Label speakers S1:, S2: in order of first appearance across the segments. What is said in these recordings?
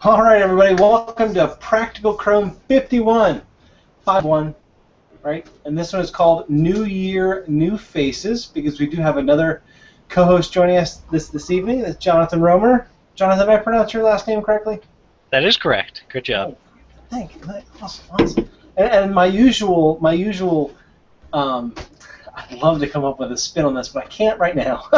S1: All right, everybody, welcome to Practical Chrome 51, right? And this one is called New Year, New Faces, because we do have another co-host joining us this evening. That's Jonathan Romer. Jonathan, did I pronounce your last name correctly?
S2: That is correct. Good job.
S1: Oh, thank you. Awesome. And my usual. I'd love to come up with a spin on this, but I can't right now.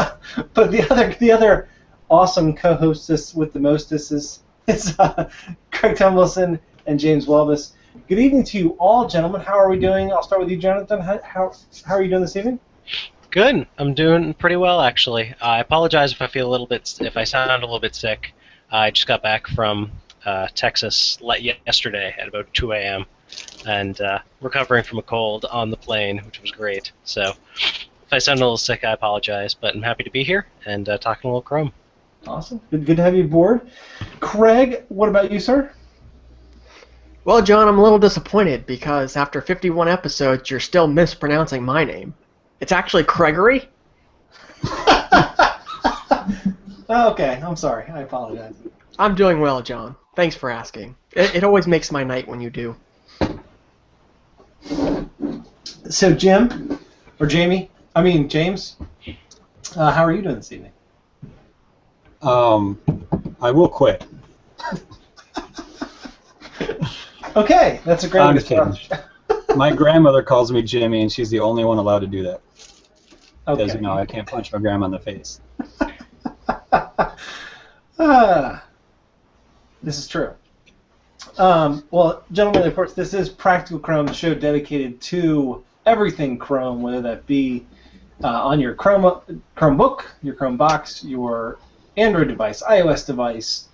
S1: But the other awesome co-hostess with the mostest is Craig Tumbleson and James Welbus. Good evening to you all, gentlemen. How are we doing? I'll start with you, Jonathan. How are you doing this evening?
S2: Good. I'm doing pretty well, actually. I apologize if I sound a little bit sick. I just got back from Texas yesterday at about 2 a.m. and recovering from a cold on the plane, which was great. So if I sound a little sick, I apologize, but I'm happy to be here and talking a little Chrome.
S1: Awesome. Good to have you aboard. Craig, what about you, sir?
S3: Well, John, I'm a little disappointed because after 51 episodes, you're still mispronouncing my name. It's actually Gregory.
S1: Okay, I'm sorry. I apologize.
S3: I'm doing well, John. Thanks for asking. It always makes my night when you do.
S1: So, James, how are you doing this evening?
S4: I will quit.
S1: Okay, that's a great way to start.
S4: My grandmother calls me Jimmy, and she's the only one allowed to do that.
S1: Okay.
S4: Because, I can't punch my grandma in the face.
S1: This is true. Well, gentlemen, of course, this is Practical Chrome, the show dedicated to everything Chrome, whether that be on your Chromebook, your Chromebox, your Android device, iOS device,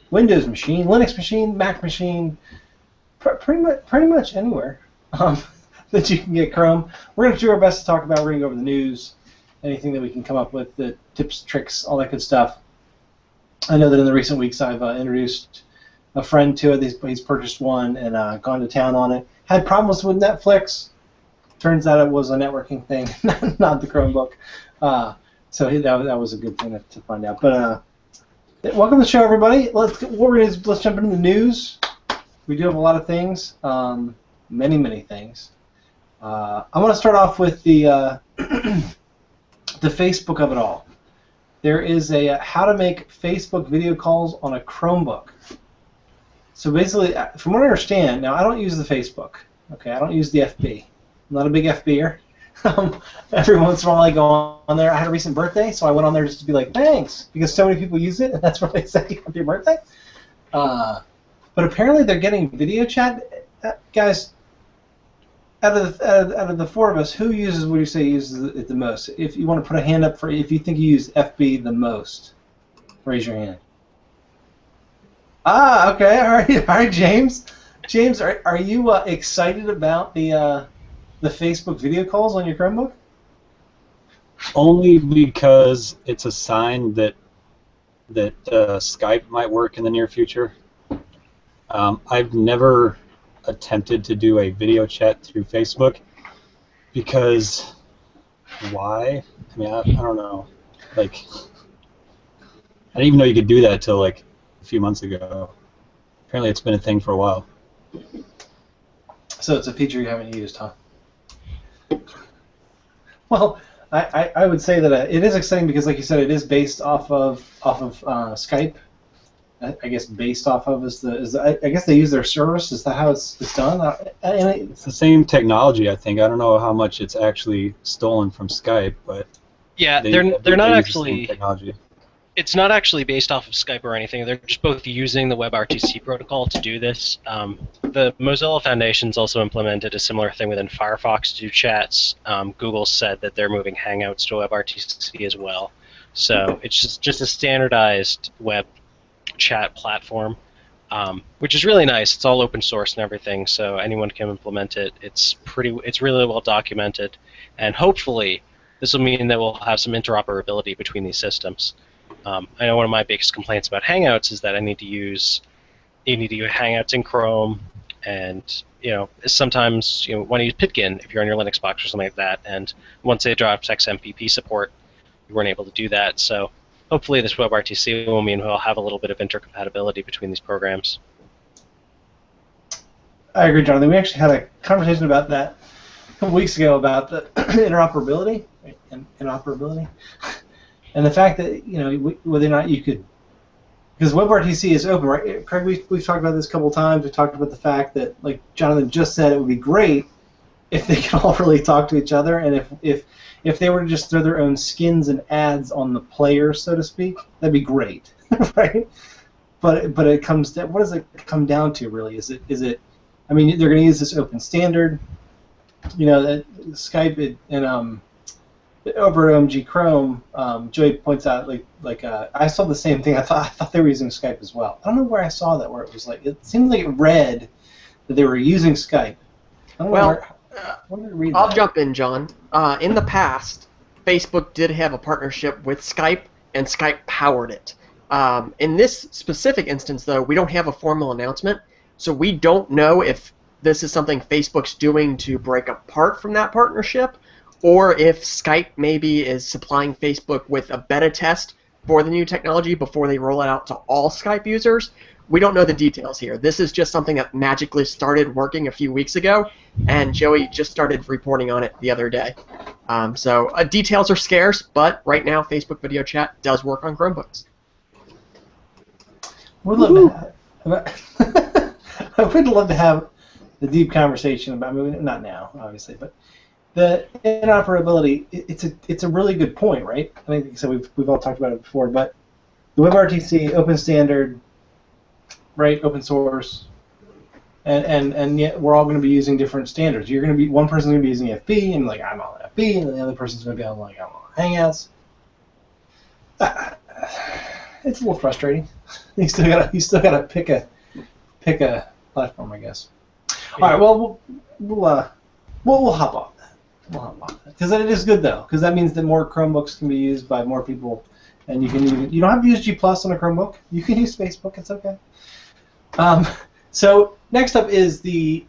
S1: Windows machine, Linux machine, Mac machine, pretty much anywhere that you can get Chrome. We're going to do our best to talk about. We're going to go over the news, anything that we can come up with, the tips, tricks, all that good stuff. I know that in the recent weeks I've introduced a friend to it. He's purchased one and gone to town on it. Had problems with Netflix. Turns out it was a networking thing, not the Chromebook. So that was a good thing to find out. But welcome to the show, everybody. Let's jump into the news. We do have a lot of things, many things. I want to start off with the the Facebook of it all. There is a how to make Facebook video calls on a Chromebook. So basically, from what I understand, now I don't use the Facebook. Okay, I don't use the FB. I'm not a big FBer. Every once in a while I go on there. I had a recent birthday, so I went on there just to be like, thanks, because so many people use it, and that's what they say happy birthday. But apparently they're getting video chat. Guys, out of the four of us, who would you say uses it the most? If you want to put a hand up if you think you use FB the most, raise your hand. Okay, all right, James. James, are you excited about the Facebook video calls on your Chromebook?
S4: Only because it's a sign that Skype might work in the near future. I've never attempted to do a video chat through Facebook because why? I mean, I don't know. Like, I didn't even know you could do that till like a few months ago. Apparently, it's been a thing for a while.
S1: So it's a feature you haven't used, huh? Well, I would say that it is exciting because, like you said, it is based off of Skype. I guess based off of I guess they use their service. Is that how it's done?
S4: It's the same technology, I think. I don't know how much it's actually stolen from Skype, but
S2: yeah, they're not actually.
S4: Technology.
S2: It's not actually based off of Skype or anything. They're just both using the WebRTC protocol to do this. The Mozilla Foundation's also implemented a similar thing within Firefox to do chats. Google said that they're moving Hangouts to WebRTC as well. So it's just a standardized web chat platform, which is really nice. It's all open source and everything, so anyone can implement it. It's really well documented, and hopefully this will mean that we'll have some interoperability between these systems. I know one of my biggest complaints about Hangouts is that you need to use Hangouts in Chrome, and sometimes want to use Pitkin if you're on your Linux box or something like that. And once they dropped XMPP support, you weren't able to do that. So hopefully this WebRTC will mean we'll have a little bit of intercompatibility between these programs.
S1: I agree, Jonathan. We actually had a conversation about that a couple weeks ago about the interoperability, right? Interoperability, and the fact that whether or not you could, because WebRTC is open, right? Craig, we've talked about this a couple of times. We talked about the fact that, like Jonathan just said, it would be great if they could all really talk to each other, and if they were to just throw their own skins and ads on the player, so to speak, that'd be great, right? But it comes to, what does it come down to really? Is it I mean, they're going to use this open standard, that Skype and over at OMG Chrome. Joey points out I saw the same thing. I thought they were using Skype as well. I don't know where I saw that, where it was like, it seemed like it read that they were using Skype. I don't know where did it read
S3: I'll
S1: that?
S3: jump in, John. In the past, Facebook did have a partnership with Skype, and Skype powered it. In this specific instance, though, we don't have a formal announcement. So we don't know if this is something Facebook's doing to break apart from that partnership, or if Skype maybe is supplying Facebook with a beta test for the new technology before they roll it out to all Skype users. We don't know the details here. This is just something that magically started working a few weeks ago, and Joey just started reporting on it the other day. So details are scarce, but right now Facebook video chat does work on Chromebooks.
S1: We'd love to have I would love to have the deep conversation about, I mean, not now, obviously, but the interoperability. It's a really good point, right? I think so. We've all talked about it before, but the WebRTC open standard, right? Open source, and yet we're all going to be using different standards. You're going to be, one person's going to be using FB, and I'm on FB, and the other person's going to be on I'm on Hangouts. It's a little frustrating. You still gotta pick a platform, I guess. All right. Well, we'll hop off that. We'll hop off that because it is good though, because that means that more Chromebooks can be used by more people, and you don't have to use G+ on a Chromebook. You can use Facebook. It's okay. So next up is the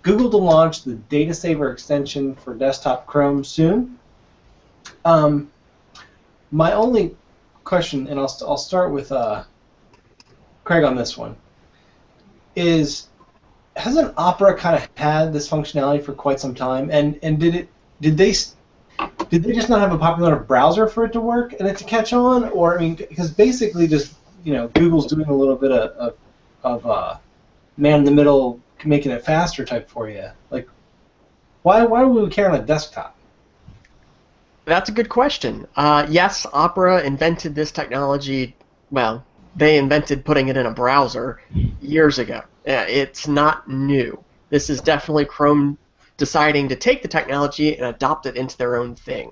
S1: Google to launch the Data Saver extension for desktop Chrome soon. My only question, and I'll start with Craig on this one, is hasn't Opera kind of had this functionality for quite some time, and did they just not have a popular enough browser for it to work and it to catch on, or I mean, because basically just Google's doing a little bit of man in the middle, making it faster type for you. Like, why would we care on a desktop?
S3: That's a good question. Yes, Opera invented this technology. Well, they invented putting it in a browser years ago. It's not new. This is definitely Chrome deciding to take the technology and adopt it into their own thing.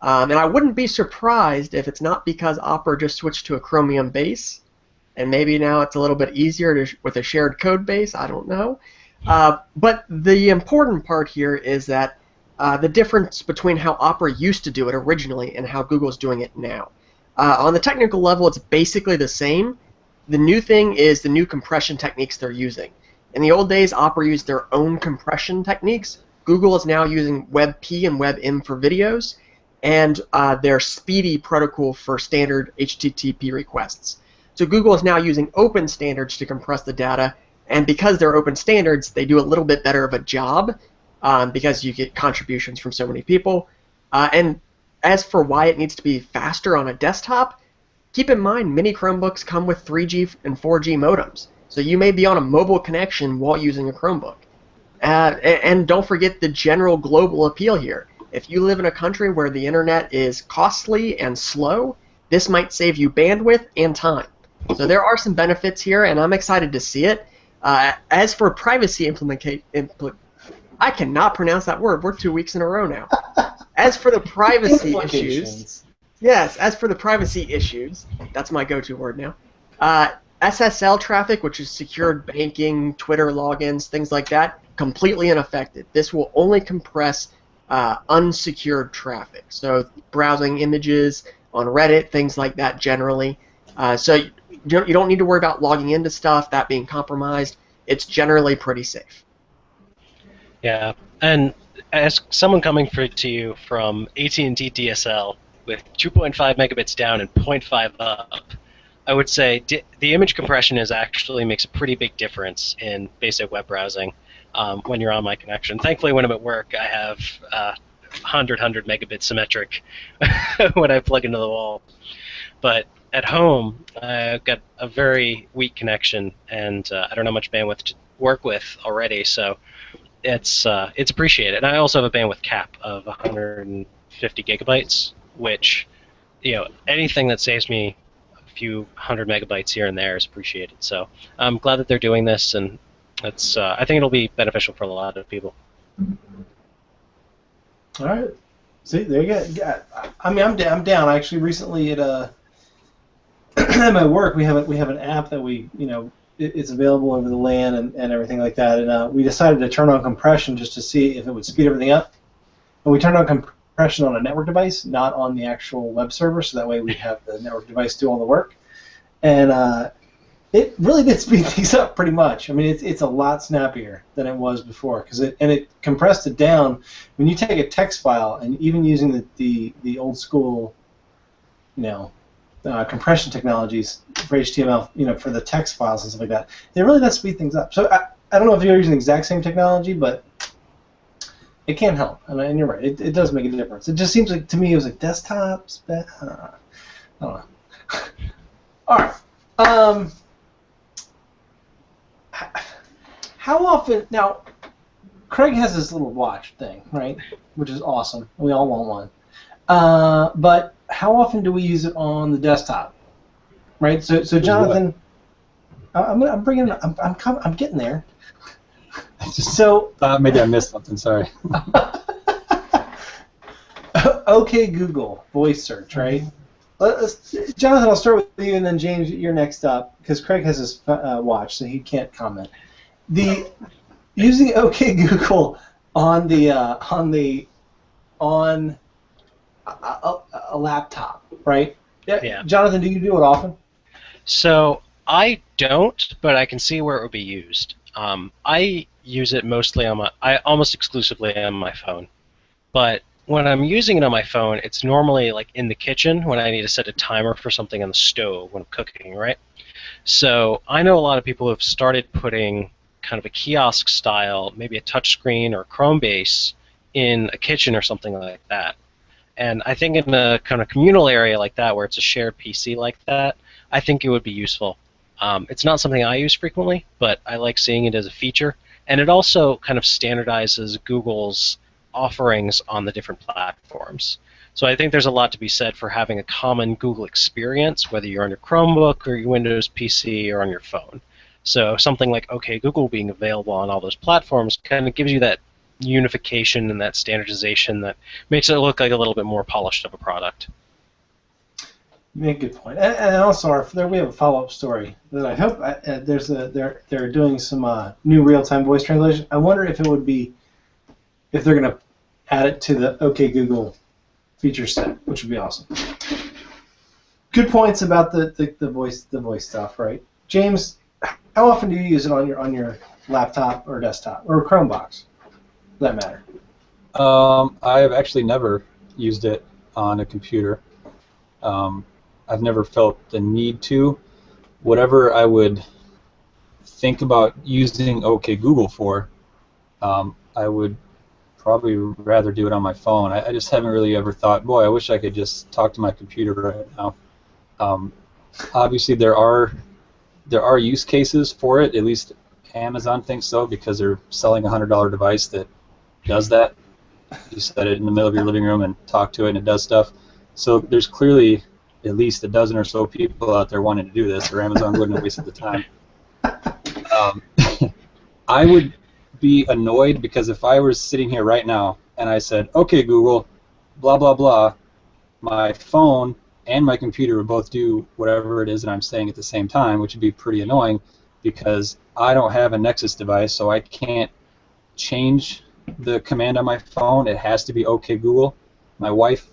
S3: And I wouldn't be surprised if it's not because Opera just switched to a Chromium base, and maybe now it's a little bit easier with a shared code base. I don't know. But the important part here is that the difference between how Opera used to do it originally and how Google's doing it now. On the technical level, it's basically the same. The new thing is the new compression techniques they're using. In the old days, Opera used their own compression techniques. Google is now using WebP and WebM for videos, and their Speedy protocol for standard HTTP requests. So Google is now using open standards to compress the data, and because they're open standards, they do a little bit better of a job because you get contributions from so many people. And as for why it needs to be faster on a desktop, keep in mind many Chromebooks come with 3G and 4G modems. So you may be on a mobile connection while using a Chromebook. And don't forget the general global appeal here. If you live in a country where the internet is costly and slow, this might save you bandwidth and time. So there are some benefits here, and I'm excited to see it. As for privacy I cannot pronounce that word. We're 2 weeks in a row now. As for the privacy issues, yes, as for the privacy issues, that's my go-to word now. SSL traffic, which is secured banking, Twitter logins, things like that, completely unaffected. This will only compress unsecured traffic. So browsing images on Reddit, things like that generally. So you don't need to worry about logging into stuff, that being compromised. It's generally pretty safe.
S2: Yeah, and as someone coming to you from AT&T DSL, with 2.5 megabits down and 0.5 up, I would say the image compression actually makes a pretty big difference in basic web browsing when you're on my connection. Thankfully, when I'm at work, I have 100 megabit symmetric when I plug into the wall. But at home, I've got a very weak connection, and I don't have much bandwidth to work with already, so it's appreciated. And I also have a bandwidth cap of 150 gigabytes, which, anything that saves me a few 100 megabytes here and there is appreciated. So I'm glad that they're doing this, and I think it'll be beneficial for a lot of people.
S1: All right. See, there you go. I mean, I'm down. Actually, recently at my work, we have an app that it's available over the LAN and everything like that. And we decided to turn on compression just to see if it would speed everything up. And we turned on compression on a network device, not on the actual web server, so that way we have the network device do all the work. And it really did speed things up pretty much. I mean, it's a lot snappier than it was before, because it compressed it down. When you take a text file, and even using the old school, compression technologies for HTML, for the text files and stuff like that, it really does speed things up. So I don't know if you're using the exact same technology, but it can help. And you're right, it does make a difference. It just seems like, to me, it was like desktops. I don't know. All right. How often now? Craig has this little watch thing, right? Which is awesome. We all want one. But how often do we use it on the desktop? Right. So Jonathan, I'm bringing. I'm getting there. So
S4: maybe I missed something. Sorry.
S1: Okay, Google voice search, right? Jonathan, I'll start with you, and then James, you're next up, because Craig has his watch, so he can't comment. Using OK Google on a laptop, right?
S2: Yeah.
S1: Jonathan, do you do it often?
S2: So I don't, but I can see where it would be used. I use it mostly almost exclusively on my phone, but when I'm using it on my phone, it's normally like in the kitchen when I need to set a timer for something on the stove when I'm cooking, right? So I know a lot of people who have started putting kind of a kiosk style, maybe a touch screen or Chrome base in a kitchen or something like that. And I think in a kind of communal area like that, where it's a shared PC like that, I think it would be useful. It's not something I use frequently, but I like seeing it as a feature. And it also kind of standardizes Google's offerings on the different platforms. So I think there's a lot to be said for having a common Google experience, whether you're on your Chromebook or your Windows PC or on your phone. So something like OK Google being available on all those platforms kind of gives you that unification and that standardization that makes it look like a little bit more polished of a product.
S1: You make a good point. And also, we have a follow-up story that I hope they're doing some new real-time voice translation. I wonder if they're going to add it to the OK Google feature set, which would be awesome. Good points about the voice stuff, right? James, how often do you use it on your laptop or desktop or Chromebox? For that matter.
S4: I have actually never used it on a computer. I've never felt the need to. Whatever I would think about using OK Google for, I would probably rather do it on my phone. I just haven't really ever thought, boy, I wish I could just talk to my computer right now. Obviously, there are use cases for it. At least Amazon thinks so, because they're selling a $100 device that does that. You set it in the middle of your living room and talk to it, and it does stuff. So there's clearly at least a dozen or so people out there wanting to do this, or Amazon wouldn't have wasted the time. I would be annoyed, because if I was sitting here right now and I said, OK Google, blah, blah, blah, my phone and my computer would both do whatever it is that I'm saying at the same time, which would be pretty annoying, because I don't have a Nexus device, so I can't change the command on my phone. It has to be OK Google. My wife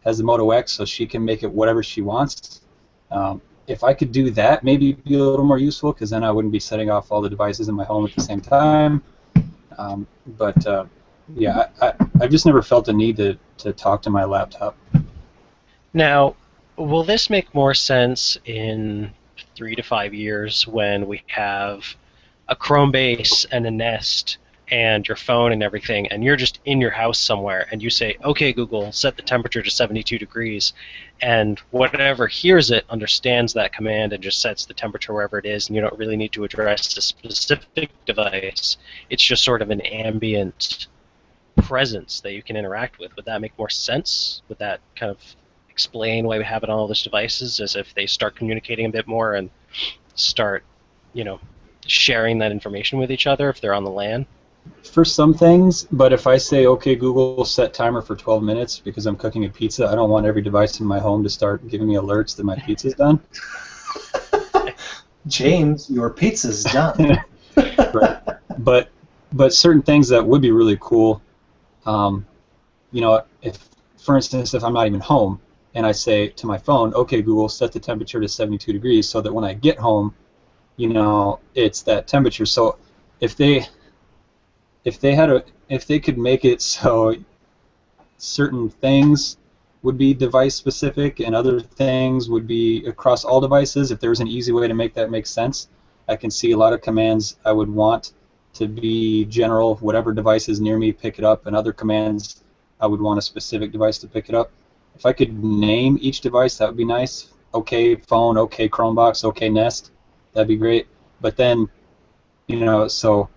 S4: has the Moto X, so she can make it whatever she wants. If I could do that, maybe it'd be a little more useful, because then I wouldn't be setting off all the devices in my home at the same time. Yeah, I've just never felt the need to talk to my laptop.
S2: Now, will this make more sense in 3 to 5 years when we have a Chrome base and a Nest and your phone and everything, and you're just in your house somewhere, and you say, "Okay, Google, set the temperature to 72 degrees," and whatever hears it understands that command and just sets the temperature wherever it is, and you don't really need to address a specific device. It's just sort of an ambient presence that you can interact with. Would that make more sense? Would that kind of explain why we have it on all those devices, as if they start communicating a bit more and start, you know, sharing that information with each other if they're on the LAN?
S4: For some things, but if I say, okay, Google, set timer for 12 minutes because I'm cooking a pizza, I don't want every device in my home to start giving me alerts that my pizza's done.
S1: James, your pizza's done.
S4: Right. But certain things that would be really cool, you know, if, for instance, if I'm not even home and I say to my phone, okay, Google, set the temperature to 72 degrees so that when I get home, you know, it's that temperature. So if they could make it so certain things would be device specific and other things would be across all devices, if there was an easy way to make that make sense, I can see a lot of commands I would want to be general, whatever device is near me, pick it up, and other commands I would want a specific device to pick it up. If I could name each device, that would be nice. Okay, phone, okay, Chromebox, okay, Nest, that'd be great. But then, you know, so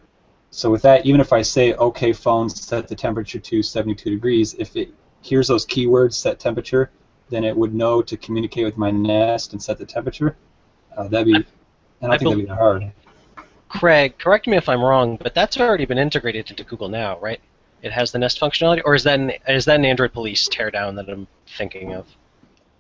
S4: with that, even if I say, okay, phone, set the temperature to 72 degrees, if it hears those keywords, set temperature, then it would know to communicate with my Nest and set the temperature. I don't think that'd be that hard.
S2: Craig, correct me if I'm wrong, but that's already been integrated into Google Now, right? It has the Nest functionality, or is that an Android Police teardown that I'm thinking of?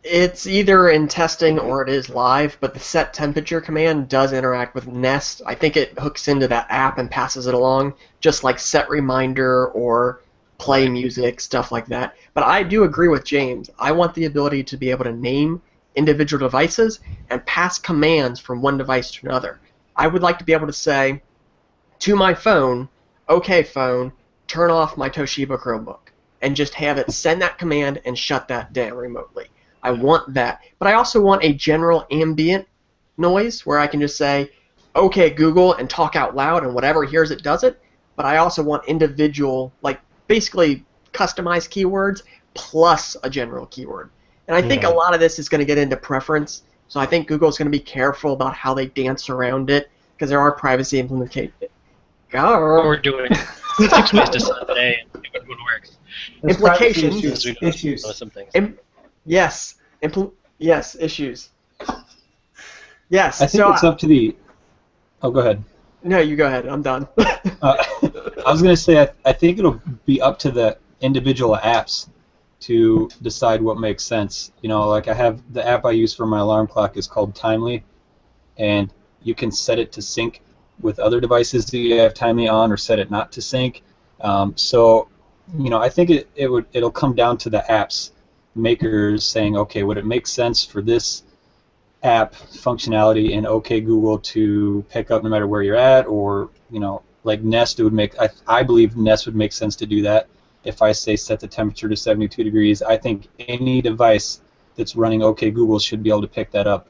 S3: It's either in testing or it is live, but the set temperature command does interact with Nest. I think it hooks into that app and passes it along, just like set reminder or play music, stuff like that. But I do agree with James. I want the ability to be able to name individual devices and pass commands from one device to another. I would like to be able to say to my phone, okay phone, turn off my Toshiba Chromebook, and just have it send that command and shut that down remotely. I want that. But I also want a general ambient noise where I can just say, okay, Google, and talk out loud, and whatever hears it does it. But I also want individual, like basically customized keywords plus a general keyword. And I think a lot of this is going to get into preference. So I think Google's going to be careful about how they dance around it because there are privacy implications.
S2: We're doing text-based design today, and it works.
S3: Implications.
S1: Issues.
S2: Some things.
S3: Yes. Yes, issues. Yes.
S4: I think it's up to the... Oh, go ahead.
S3: No, you go ahead. I'm done.
S4: I was going to say, I think it'll be up to the individual apps to decide what makes sense. You know, like I have the app I use for my alarm clock is called Timely, and you can set it to sync with other devices that you have Timely on, or set it not to sync. So, you know, I think it'll come down to the apps makers saying, okay, would it make sense for this app functionality in OK Google to pick up no matter where you're at, or, you know, like Nest, it would make, I believe Nest would make sense to do that. If I say set the temperature to 72 degrees, I think any device that's running OK Google should be able to pick that up.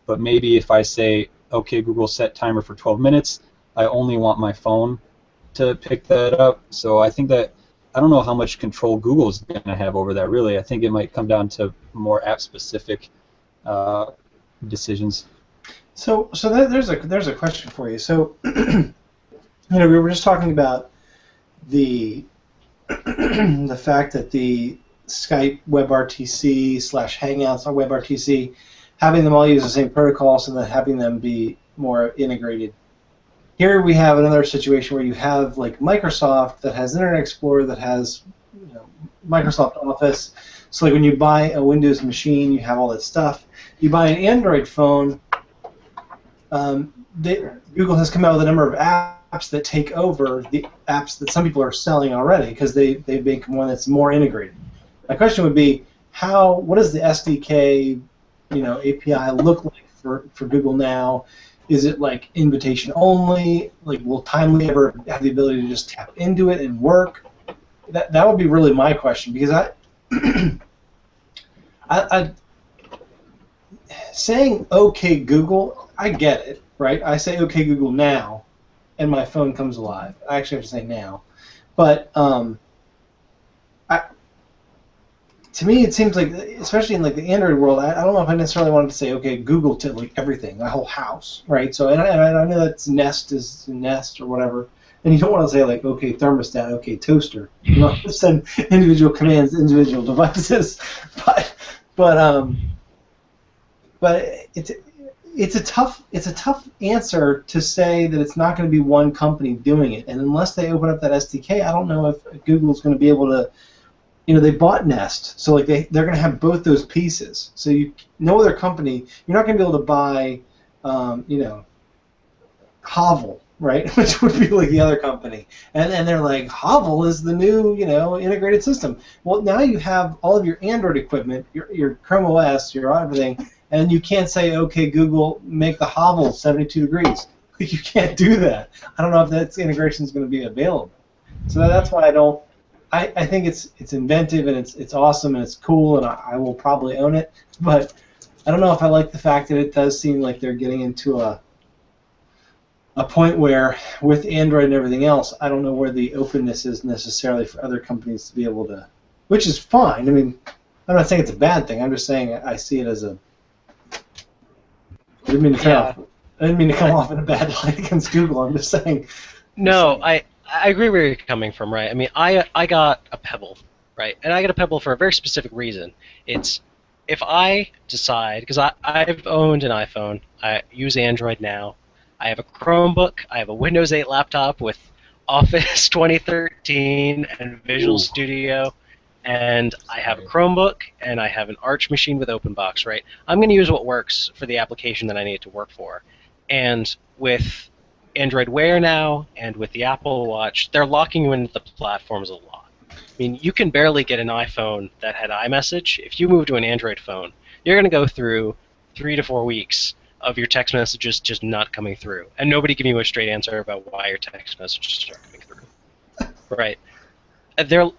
S4: But maybe if I say, OK Google, set timer for 12 minutes, I only want my phone to pick that up. So I think that, I don't know how much control Google's going to have over that, really. I think it might come down to more app-specific decisions.
S1: So there's a question for you. So, you know, we were just talking about the the fact that the Skype WebRTC / Hangouts on WebRTC, having them all use the same protocols and then having them be more integrated. Here we have another situation where you have like Microsoft that has Internet Explorer, that has, you know, Microsoft Office. So like when you buy a Windows machine, you have all that stuff. You buy an Android phone, Google has come out with a number of apps that take over the apps that some people are selling already because they make one that's more integrated. My question would be, what does the SDK, you know, API look like for Google Now? Is it like invitation only? Like, will Timely ever have the ability to just tap into it and work? That would be really my question, because I saying "Okay Google," I get it, right? I say "Okay Google" now, and my phone comes alive. I actually have to say now, but to me, it seems like, especially in like the Android world, I don't know if I necessarily wanted to say "Okay Google" to like everything, my whole house, right? So, and I know that's Nest is Nest or whatever, and you don't want to say like "Okay thermostat," "Okay toaster." You want to send individual commands, to individual devices, but it's a tough answer to say that it's not going to be one company doing it, and unless they open up that SDK, I don't know if Google's going to be able to. They bought Nest, so like they're going to have both those pieces. So no other company, you're not going to be able to buy, Hovel, right? Which would be like the other company, and they're like, Hovel is the new integrated system. Well, now you have all of your Android equipment, your Chrome OS, your everything, and you can't say, okay, Google, make the Hovel 72 degrees. You can't do that. I don't know if that integration is going to be available. So that's why I don't. I think it's inventive and it's awesome and it's cool and I will probably own it, but I don't know if I like the fact that it does seem like they're getting into a point where with Android and everything else, I don't know where the openness is necessarily for other companies to be able to, which is fine. I mean, I'm not saying it's a bad thing. I'm just saying I see it as a. I didn't mean to come off in a bad light against Google. I'm just saying.
S2: No, I agree where you're coming from, right? I mean, I got a Pebble, right? And I got a Pebble for a very specific reason. It's if I decide, because I've owned an iPhone, I use Android now, I have a Chromebook, I have a Windows 8 laptop with Office 2013 and Visual Studio, and I have a Chromebook, and I have an Arch machine with OpenBox, right? I'm going to use what works for the application that I need it to work for. And with Android Wear now, and with the Apple Watch, they're locking you into the platforms a lot. I mean, you can barely get an iPhone that had iMessage. If you move to an Android phone, you're going to go through 3 to 4 weeks of your text messages just not coming through, and nobody giving you a straight answer about why your text messages are coming through. Right?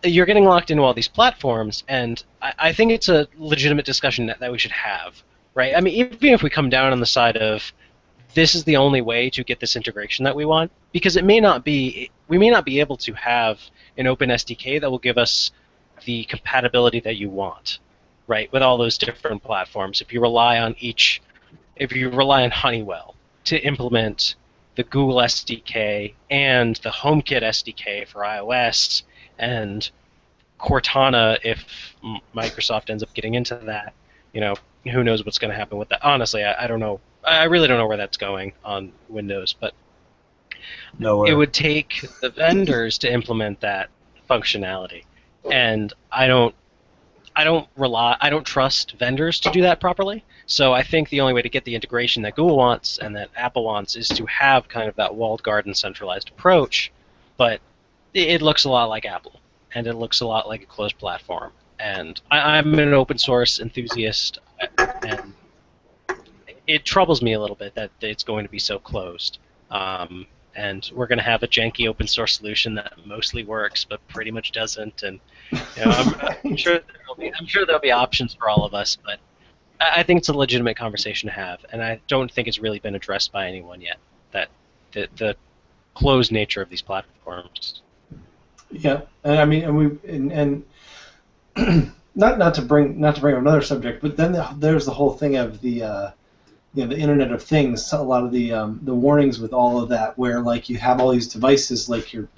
S2: You're getting locked into all these platforms, and I think it's a legitimate discussion that we should have. Right? I mean, even if we come down on the side of this is the only way to get this integration that we want, because we may not be able to have an open SDK that will give us the compatibility that you want, right? With all those different platforms. If you rely on Honeywell to implement the Google SDK and the HomeKit SDK for iOS and Cortana, if Microsoft ends up getting into that, who knows what's going to happen with that? Honestly, I don't know. I really don't know where that's going on Windows, but
S4: Nowhere.
S2: It would take the vendors to implement that functionality, and I don't trust vendors to do that properly. So I think the only way to get the integration that Google wants and that Apple wants is to have kind of that walled garden centralized approach, but it looks a lot like Apple, and it looks a lot like a closed platform. And I'm an open source enthusiast, and it troubles me a little bit that it's going to be so closed. And we're going to have a janky open source solution that mostly works but pretty much doesn't. And I'm sure there'll be options for all of us, but I think it's a legitimate conversation to have, and I don't think it's really been addressed by anyone yet. That the closed nature of these platforms.
S1: Yeah, and I mean, and not to bring up another subject, but then there's the whole thing of the the Internet of Things. A lot of the warnings with all of that, where like you have all these devices like your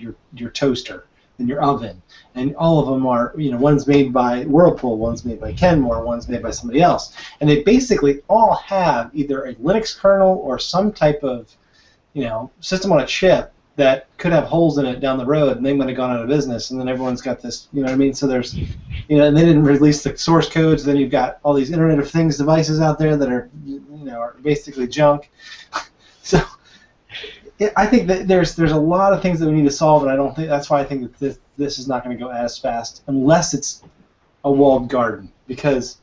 S1: toaster and your oven, and all of them are one's made by Whirlpool, one's made by Kenmore, one's made by somebody else, and they basically all have either a Linux kernel or some type of system on a chip that could have holes in it down the road, and they might have gone out of business, and then everyone's got this, what I mean? So there's, and they didn't release the source codes, then you've got all these Internet of Things devices out there that are, are basically junk. So I think that there's a lot of things that we need to solve, and I don't think, that's why I think that this is not going to go as fast unless it's a walled garden, because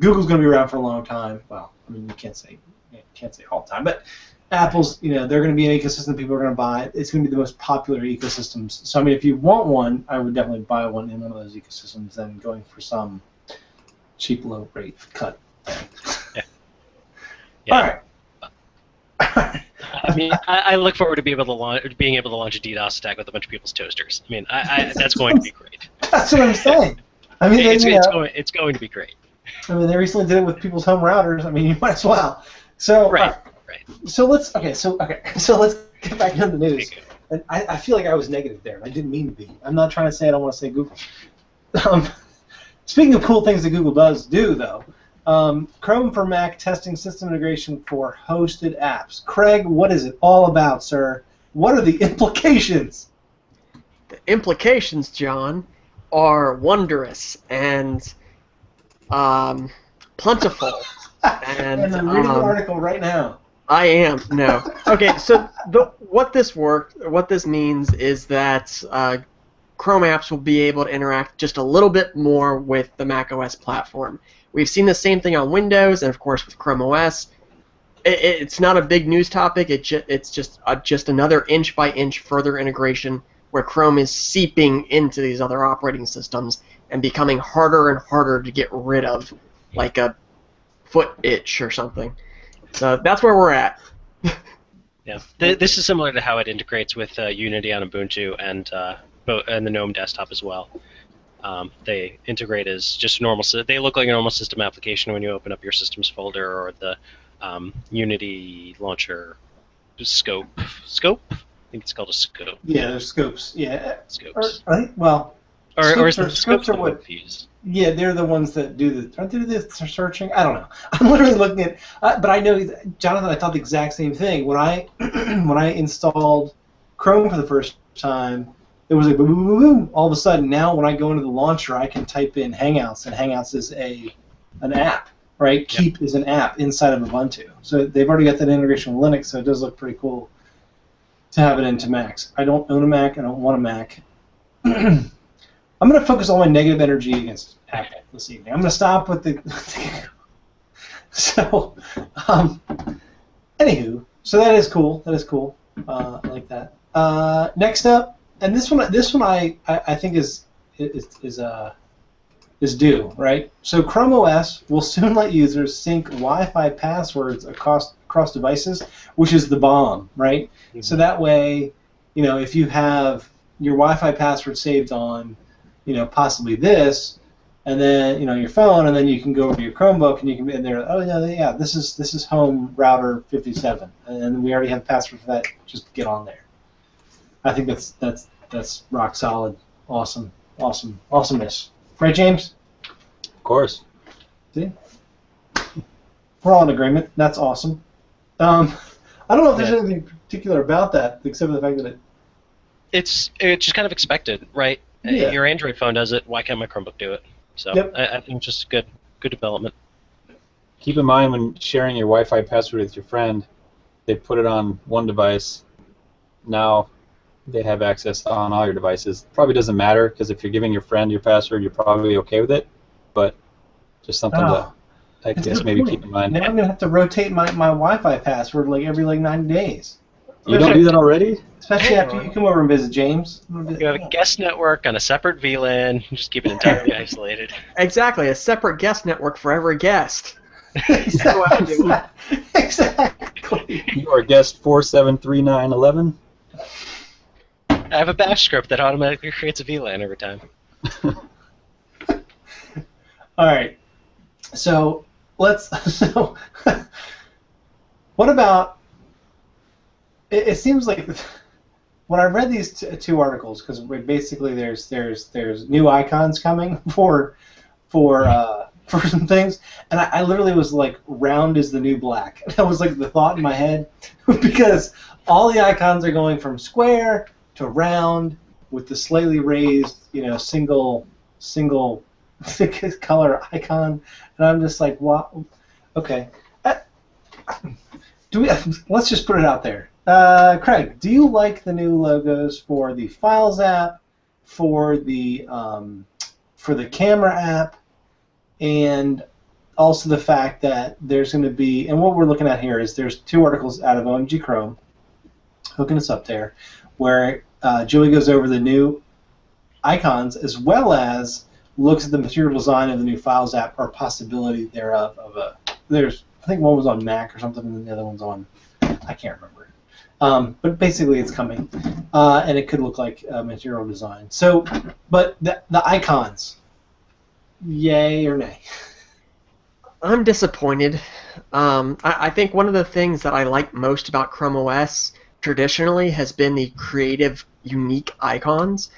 S1: Google's going to be around for a long time. Well, I mean, you can't say all the time, but Apple's, they're going to be an ecosystem people are going to buy. It's going to be the most popular ecosystems. So, I mean, if you want one, I would definitely buy one in one of those ecosystems than going for some cheap, low rate cut.
S2: Yeah. Yeah.
S1: All right.
S2: I mean, I look forward to being able to launch a DDoS attack with a bunch of people's toasters. I mean, that's going to be great.
S1: That's what I'm saying. I mean,
S2: it's going to be great.
S1: I mean, they recently did it with people's home routers. I mean, you might as well. So
S2: right.
S1: So let's So let's get back into the news. And I feel like I was negative there. I didn't mean to be. I'm not trying to say I don't want to say Google. Speaking of cool things that Google does do, though, Chrome for Mac testing system integration for hosted apps. Craig, what is it all about, sir? What are the implications?
S3: The implications, John, are wondrous and plentiful. And
S1: I'm reading the article right now.
S3: I am. No. Okay, so what this means is that Chrome apps will be able to interact just a little bit more with the macOS platform. We've seen the same thing on Windows and, of course, with Chrome OS. It's not a big news topic. It's just another inch-by-inch further integration where Chrome is seeping into these other operating systems and becoming harder and harder to get rid of, like a foot itch or something. So that's where we're at.
S2: Yeah, this is similar to how it integrates with Unity on Ubuntu and the GNOME desktop as well. They integrate as just normal. They look like a normal system application when you open up your systems folder or the Unity launcher scope. Scope? I think it's called a scope.
S1: Yeah, there's scopes. Yeah,
S2: scopes.
S1: Scopes are what?
S2: Confused.
S1: Yeah, they're the ones that do the. Aren't they the searching? I don't know. I'm literally looking at. But I know, Jonathan. I thought the exact same thing when I when I installed Chrome for the first time. It was like boom, boom, boom, boom. All of a sudden, now when I go into the launcher, I can type in Hangouts, and Hangouts is an app, right? Yep. Keep is an app inside of Ubuntu. So they've already got that integration with Linux, so it does look pretty cool to have it into Macs. I don't own a Mac. I don't want a Mac. I'm going to focus all my negative energy against Apple this evening. I'm going to stop with the. So, anywho, so that is cool. That is cool. I like that. Next up. And this one I think is due, right? So Chrome OS will soon let users sync Wi-Fi passwords across devices, which is the bomb, right? Mm-hmm. So that way, if you have your Wi-Fi password saved on, possibly this, and then your phone, and then you can go over to your Chromebook and you can be in there. Oh yeah, this is home router 57, and we already have a password for that. Just get on there. I think that's rock solid, awesomeness. Right, James?
S4: Of course.
S1: See, we're all in agreement. That's awesome. I don't know if there's anything particular about that except for the fact that
S2: it's just kind of expected, right?
S1: Yeah.
S2: Your Android phone does it. Why can't my Chromebook do it? So
S1: yep.
S2: I think it's just good development.
S4: Keep in mind when sharing your Wi-Fi password with your friend, they put it on one device. Now they have access on all your devices. Probably doesn't matter because if you're giving your friend your password, you're probably okay with it. But just something to, I guess, maybe keep in mind.
S1: Now I'm gonna have to rotate my Wi-Fi password every 90 days.
S4: You don't do that already?
S1: Especially after you come over and visit James.
S2: You have a guest network on a separate VLAN. Just keep it entirely isolated.
S3: Exactly, a separate guest network for every guest.
S1: Exactly.
S4: You are guest 473911.
S2: I have a bash script that automatically creates a VLAN every time.
S1: All right. So what about? It seems like when I read these two articles, because basically there's new icons coming for some things, and I literally was like, round is the new black. That was like the thought in my head, because all the icons are going from square to round with the slightly raised, single color icon, and I'm just like, what? Okay, let's just put it out there. Craig, do you like the new logos for the Files app, for the camera app, and also the fact that there's going to be, and what we're looking at here is there's two articles out of OMG Chrome hooking us up there, where Julie goes over the new icons as well as looks at the material design of the new Files app or possibility thereof. I think one was on Mac or something, and the other one's on, I can't remember. But basically, it's coming, and it could look like material design. So, but the icons, yay or nay?
S3: I'm disappointed. I think one of the things that I like most about Chrome OS traditionally has been the creative, unique icons.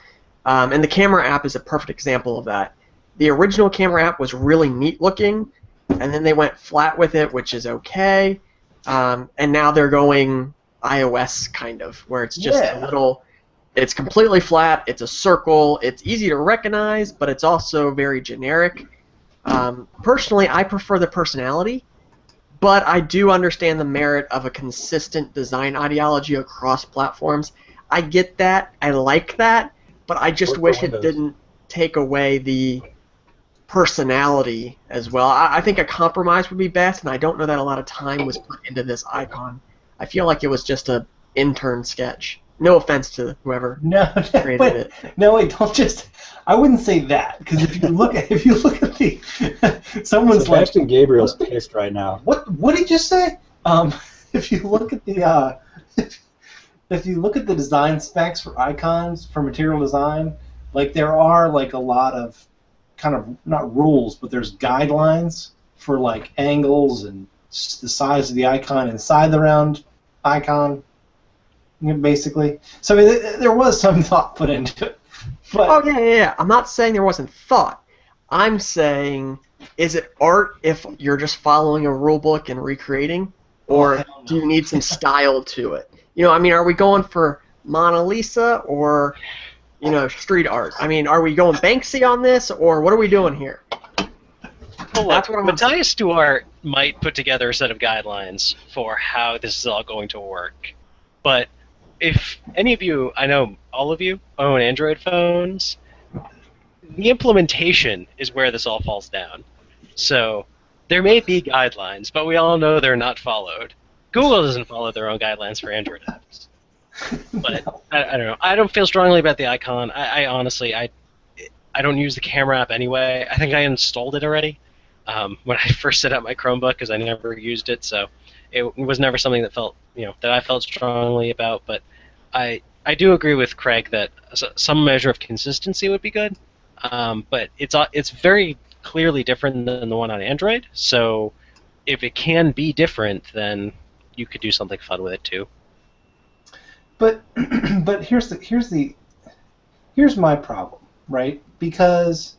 S3: And the camera app is a perfect example of that. The original camera app was really neat looking, and then they went flat with it, which is okay. And now they're going iOS kind of, where it's just a little, it's completely flat, it's a circle, it's easy to recognize, but it's also very generic. Personally, I prefer the personality, but I do understand the merit of a consistent design ideology across platforms. I get that, I like that, but I just wish it didn't take away the personality as well. I think a compromise would be best, and I don't know that a lot of time was put into this icon. I feel like it was just a intern sketch. No offense to whoever created it.
S1: No, wait, don't just. I wouldn't say that, because if you look at the someone's
S4: Sebastian
S1: like
S4: Gabriel's pissed right now.
S1: What did you say? If you look at the if you look at the design specs for icons for material design, like there are like a lot of kind of not rules, but there's guidelines for like angles and the size of the icon inside the round icon, basically. So I mean, there was some thought put into it. But,
S3: oh yeah. I'm not saying there wasn't thought. I'm saying, is it art if you're just following a rule book and recreating, or do you need some style to it? You know, I mean, are we going for Mona Lisa or, you know, street art? I mean, are we going Banksy on this, or what are we doing here?
S2: Well, look, Matthias Duarte might put together a set of guidelines for how this is all going to work, but if any of you, I know all of you, own Android phones, the implementation is where this all falls down. So there may be guidelines, but we all know they're not followed. Google doesn't follow their own guidelines for Android apps. But I don't know. I don't feel strongly about the icon. I honestly, I don't use the camera app anyway. I think I installed it already when I first set up my Chromebook because I never used it, so it was never something that I felt strongly about. But I do agree with Craig that some measure of consistency would be good. But it's very clearly different than the one on Android. So if it can be different, then you could do something fun with it too.
S1: But here's my problem, right? Because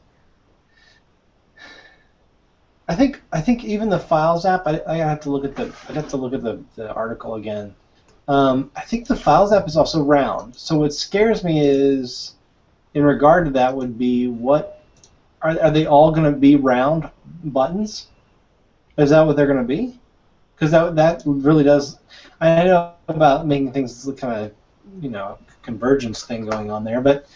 S1: I think even the Files app, I have to look at the article again. I think the Files app is also round. So what scares me is, in regard to that, would be what are they all going to be round buttons? Is that what they're going to be? Because that really does. I know about making things look kind of, convergence thing going on there, but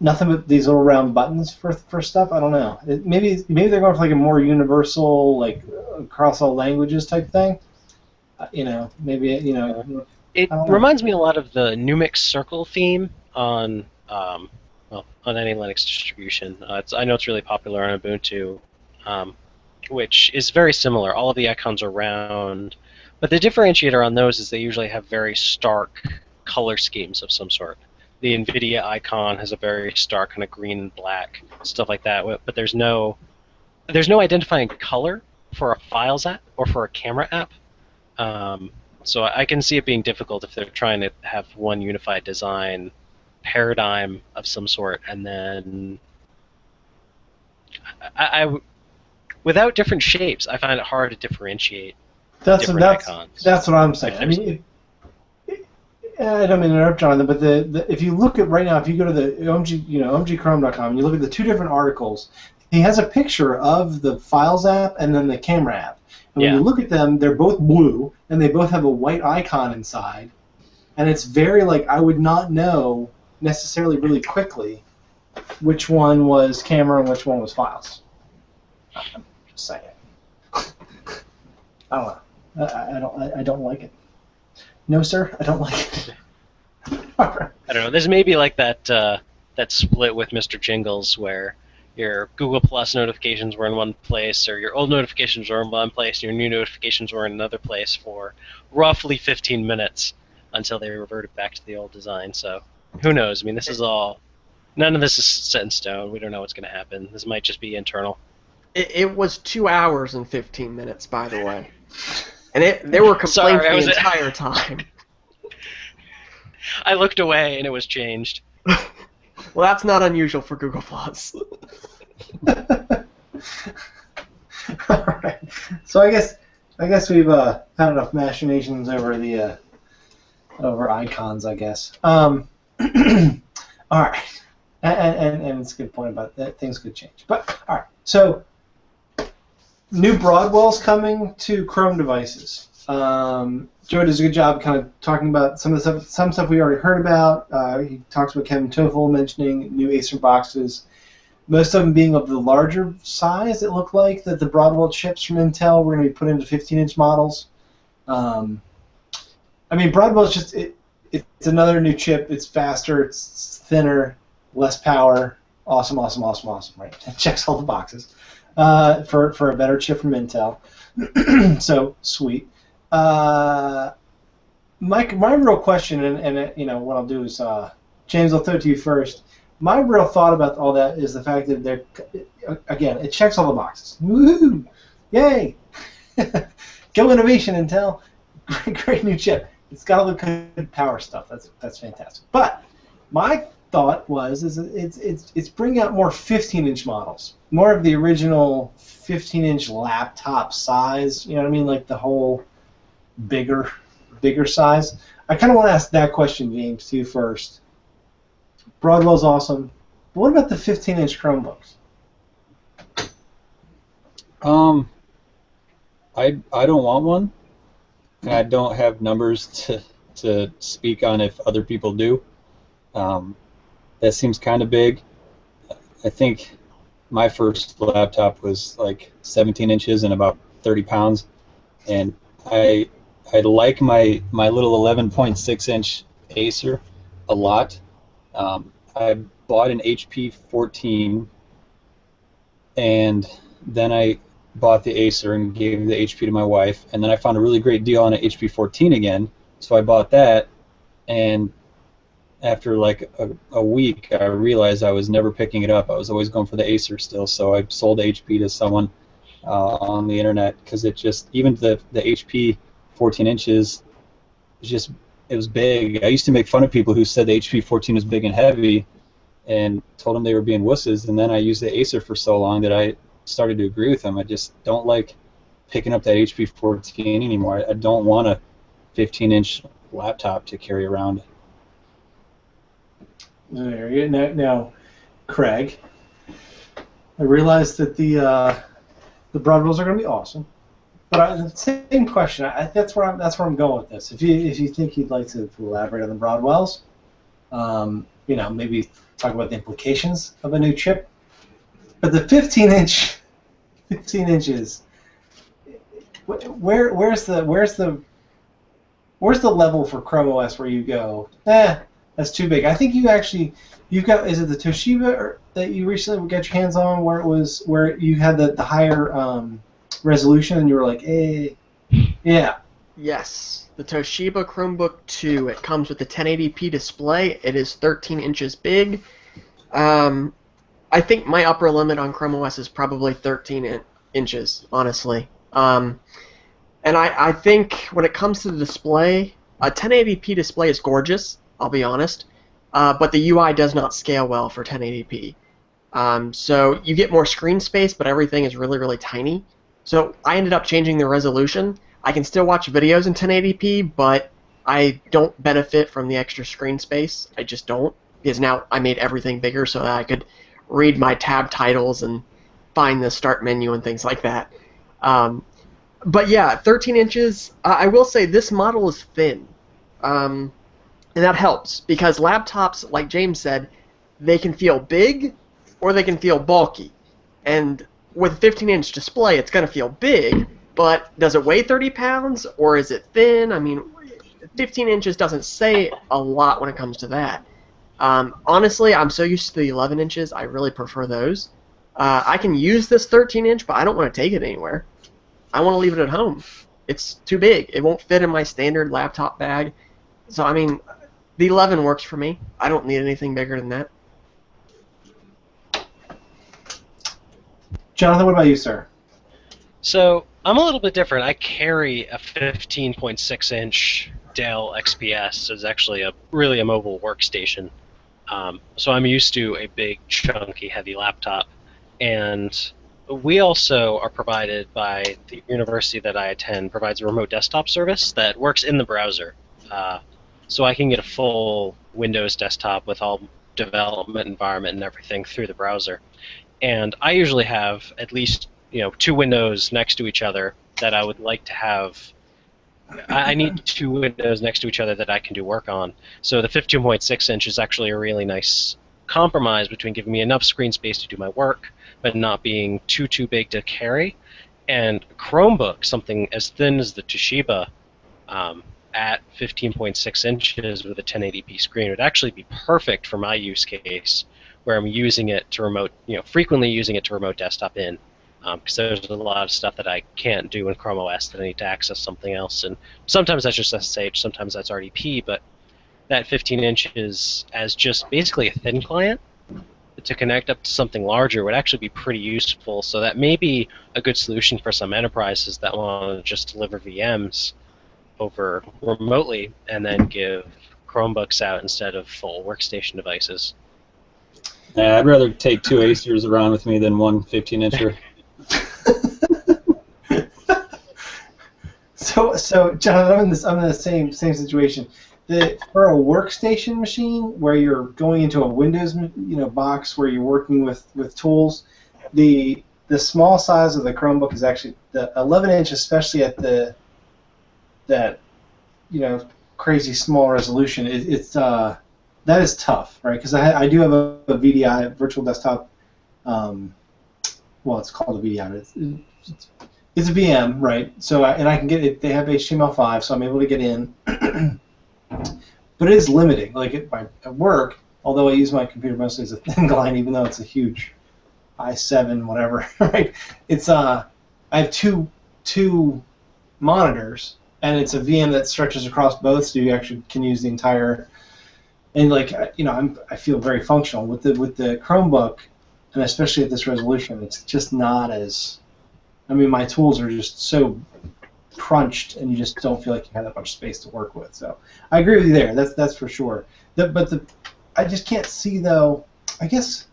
S1: nothing but these little round buttons for stuff. I don't know. Maybe they're going for like a more universal, like across all languages type thing.
S2: It reminds me a lot of the Numix Circle theme on any Linux distribution. I know it's really popular on Ubuntu, which is very similar. All of the icons are round, but the differentiator on those is they usually have very stark color schemes of some sort. The NVIDIA icon has a very stark kind of green and black, stuff like that. But there's no identifying color for a Files app or for a camera app. So I can see it being difficult if they're trying to have one unified design paradigm of some sort, and then without different shapes, I find it hard to differentiate different icons.
S1: That's what I'm saying. I mean, I don't mean to interrupt, Jonathan, but if you look at right now, if you go to the omgchrome.com and you look at the two different articles, he has a picture of the Files app and then the camera app. And when you look at them, they're both blue and they both have a white icon inside, and it's very I would not know necessarily really quickly which one was camera and which one was Files. I'm just saying. I don't know. I don't like it. No, sir, I don't like it.
S2: I don't know. There's maybe like that split with Mr. Jingles where your Google Plus notifications were in one place, or your old notifications were in one place, and your new notifications were in another place for roughly 15 minutes until they reverted back to the old design. So who knows? I mean, this is all, none of this is set in stone. We don't know what's going to happen. This might just be internal.
S3: It was 2 hours and 15 minutes, by the way. And there were complaints the entire time.
S2: I looked away and it was changed.
S3: Well, that's not unusual for Google Plus.
S1: All right. So I guess we've had enough machinations over the over icons, I guess. All right. And it's a good point about that. Things could change. But all right. So new Broadwell's coming to Chrome devices. Joe does a good job kind of talking about some stuff we already heard about. He talks about Kevin Toffel mentioning new Acer boxes, most of them being of the larger size. It looked like that the Broadwell chips from Intel were going to be put into 15-inch models. I mean, Broadwell's just it's another new chip. It's faster, it's thinner, less power. Awesome, right? It checks all the boxes for a better chip from Intel. So sweet. My real question, and you know what I'll do is, James, I'll throw it to you first. My real thought about all that is the fact that again, it checks all the boxes. Woohoo! Yay! Go innovation, Intel. Great new chip. It's got all the good power stuff. That's fantastic. But my thought was it's bringing out more 15-inch models, more of the original 15-inch laptop size. You know what I mean, like the whole bigger size. I kind of want to ask that question, James, to you first. Broadwell's awesome, but what about the 15-inch Chromebooks?
S4: I don't want one, and I don't have numbers to speak on if other people do. That seems kind of big. I think my first laptop was like 17 inches and about 30 pounds, and I like my little 11.6-inch Acer a lot. I bought an HP 14, and then I bought the Acer and gave the HP to my wife, and then I found a really great deal on an HP 14 again, so I bought that, and after like a week, I realized I was never picking it up. I was always going for the Acer still, so I sold HP to someone on the internet, because it just, even the HP 14 inches, it was big. I used to make fun of people who said the HP 14 was big and heavy, and told them they were being wusses, and then I used the Acer for so long that I started to agree with them. I just don't like picking up that HP 14 anymore. I don't want a 15-inch laptop to carry around.
S1: There you go. Now, Craig, I realize that the Broadwells are going to be awesome, but the same question. That's where I'm going with this. If you think you'd like to elaborate on the Broadwells, you know, maybe talk about the implications of a new chip. But the 15 inches. Where's the level for Chrome OS where you go, that's too big? I think you've got, is it the Toshiba that you recently got your hands on, where you had the higher resolution and you were like, yeah.
S3: Yes, the Toshiba Chromebook 2. It comes with a 1080p display. It is 13 inches big. I think my upper limit on Chrome OS is probably 13 inches, honestly. And I think when it comes to the display, a 1080p display is gorgeous, I'll be honest, but the UI does not scale well for 1080p. So you get more screen space, but everything is really, really tiny. So I ended up changing the resolution. I can still watch videos in 1080p, but I don't benefit from the extra screen space. I just don't, because now I made everything bigger so that I could read my tab titles and find the start menu and things like that. But yeah, 13 inches. I will say this model is thin, and that helps because laptops, like James said, they can feel big or they can feel bulky. And with a 15-inch display, it's going to feel big, but does it weigh 30 pounds or is it thin? I mean, 15 inches doesn't say a lot when it comes to that. Honestly, I'm so used to the 11 inches, I really prefer those. I can use this 13-inch, but I don't want to take it anywhere. I want to leave it at home. It's too big. It won't fit in my standard laptop bag. So, I mean, the 11 works for me. I don't need anything bigger than that.
S1: Jonathan, what about you, sir?
S2: So I'm a little bit different. I carry a 15.6-inch Dell XPS. It's actually really a mobile workstation. So I'm used to a big, chunky, heavy laptop. And we also are provided by the university that I attend, provides a remote desktop service that works in the browser. So I can get a full Windows desktop with all development environment and everything through the browser. And I usually have at least 2 windows next to each other that I would like to have. I need 2 windows next to each other that I can do work on. So the 15.6-inch is actually a really nice compromise between giving me enough screen space to do my work, but not being too big to carry. And Chromebook, something as thin as the Toshiba, at 15.6 inches with a 1080p screen would actually be perfect for my use case, where I'm using it to frequently using it to remote desktop in. Because there's a lot of stuff that I can't do in Chrome OS that I need to access something else, and sometimes that's just SSH, sometimes that's RDP, but that 15 inches as just basically a thin client to connect up to something larger would actually be pretty useful. So that may be a good solution for some enterprises that want to just deliver VMs over remotely and then give Chromebooks out instead of full workstation devices.
S4: Yeah, I'd rather take 2 Acers around with me than one 15-incher.
S1: So John, I'm in the same situation. For a workstation machine where you're going into a Windows box where you're working with tools, the small size of the Chromebook is actually the 11-inch, especially at that crazy small resolution. That is tough, right? Because I do have a VDI, virtual desktop. Well, it's called a VDI, but it's a VM, right? So I can get it. They have HTML5, so I'm able to get in. But it is limiting. Like at work, although I use my computer mostly as a thin client, even though it's a huge i7 whatever, right? It's I have two monitors, and it's a VM that stretches across both, so you actually can use the entire. And I feel very functional with the Chromebook, and especially at this resolution, it's just not as. I mean, my tools are just so crunched, and you just don't feel like you have that much space to work with. So I agree with you there. That's for sure. I just can't see though. I guess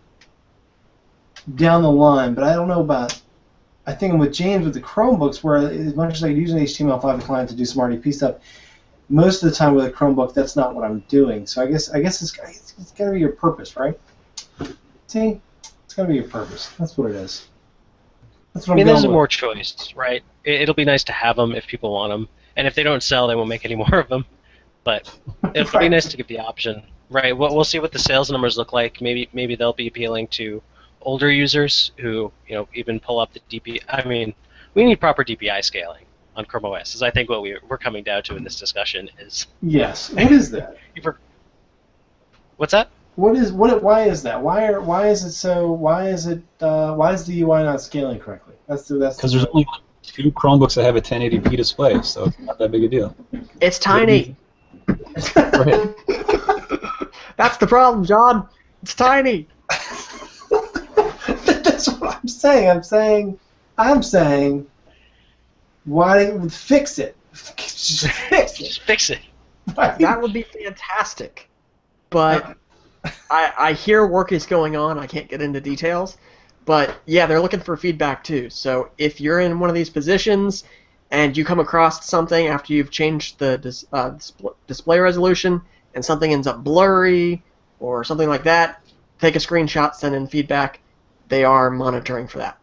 S1: down the line, but I don't know about. I think with James with the Chromebooks, where as much as I use an HTML5 client to do some RDP stuff, most of the time with a Chromebook, that's not what I'm doing. So I guess it's got to be your purpose, right? See, it's got to be your purpose. That's what it is. That's what
S2: there's more choice, right? It'll be nice to have them if people want them, and if they don't sell, they won't make any more of them. But it'll be nice to give the option, right? We'll see what the sales numbers look like. Maybe they'll be appealing to older users who even pull up the DPI. I mean, we need proper DPI scaling on Chrome OS. Is I think what we're coming down to in this discussion is.
S1: Yes. What is that?
S2: What's that?
S1: Why is that? Why is it so? Why is the UI not scaling correctly? That's
S4: because there's only 2 Chromebooks that have a 1080p display, so it's not that big a deal.
S3: It's tiny.
S4: Right.
S3: That's the problem, John. It's tiny.
S1: That's what I'm saying. I'm saying, why fix it? Just fix it.
S2: Just fix it.
S3: That would be fantastic. But I hear work is going on. I can't get into details. But yeah, they're looking for feedback too. So if you're in one of these positions and you come across something after you've changed the display resolution and something ends up blurry or something like that, take a screenshot, send in feedback. They are monitoring for that.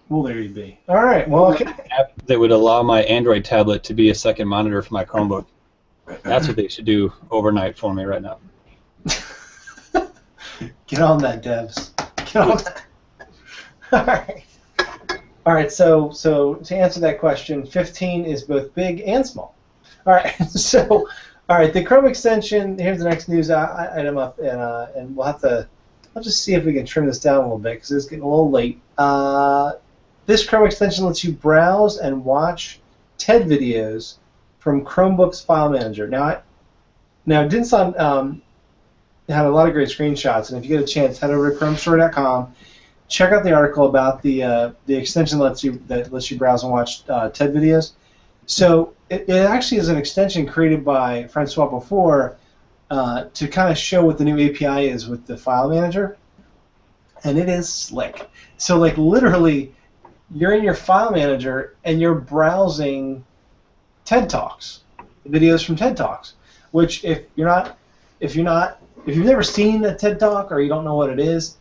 S1: Well, there you be. All right. Well, okay.
S4: App that would allow my Android tablet to be a second monitor for my Chromebook. That's what they should do overnight for me right now.
S1: Get on that, devs. Get on that. All right. All right. So to answer that question, 15 is both big and small. All right. So, all right. The Chrome extension. Here's the next news item up, and we'll have to I'll just see if we can trim this down a little bit because it's getting a little late. This Chrome extension lets you browse and watch TED videos from Chromebook's file manager. Now Dinsan had a lot of great screenshots, and if you get a chance, head over to chromestore.com. Check out the article about the extension that lets you browse and watch TED videos. So it actually is an extension created by Francois before to kind of show what the new API is with the file manager, and it is slick. So like literally, you're in your file manager and you're browsing TED Talks, videos from TED Talks. Which if you've never seen a TED Talk or you don't know what it is,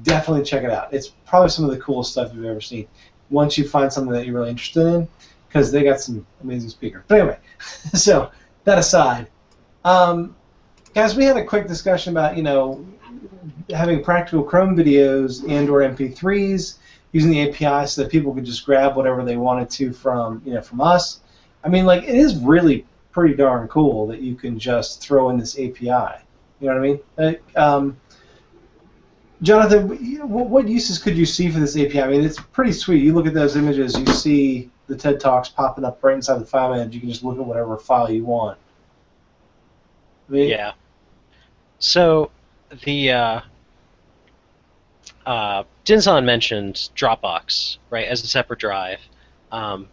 S1: definitely check it out. It's probably some of the coolest stuff you've ever seen. Once you find something that you're really interested in, because they got some amazing speakers. But anyway, so that aside, guys, we had a quick discussion about having practical Chrome videos and/or MP3s using the API so that people could just grab whatever they wanted to from us. I mean, like, it is really pretty darn cool that you can just throw in this API. You know what I mean? Jonathan, what uses could you see for this API? I mean, it's pretty sweet. You look at those images, you see the TED Talks popping up right inside the file manager. You can just look at whatever file you want.
S2: Yeah. So the Dinsan mentioned Dropbox, right, as a separate drive.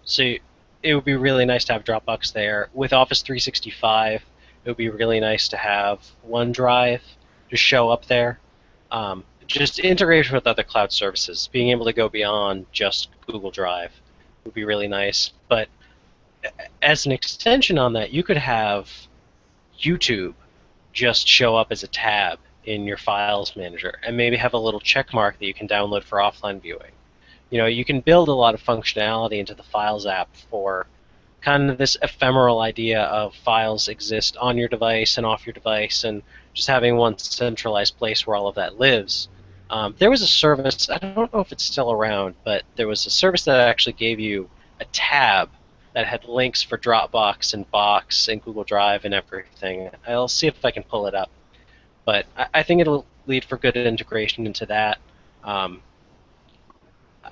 S2: So it would be really nice to have Dropbox there. With Office 365, it would be really nice to have OneDrive just show up there. Just integration with other cloud services, being able to go beyond just Google Drive would be really nice. But as an extension on that, you could have YouTube just show up as a tab in your files manager and maybe have a little check mark that you can download for offline viewing. You can build a lot of functionality into the Files app for kind of this ephemeral idea of files exist on your device and off your device, and just having one centralized place where all of that lives. There was a service, I don't know if it's still around, but there was a service that actually gave you a tab that had links for Dropbox and Box and Google Drive and everything. I'll see if I can pull it up. But I think it'll lead for good integration into that.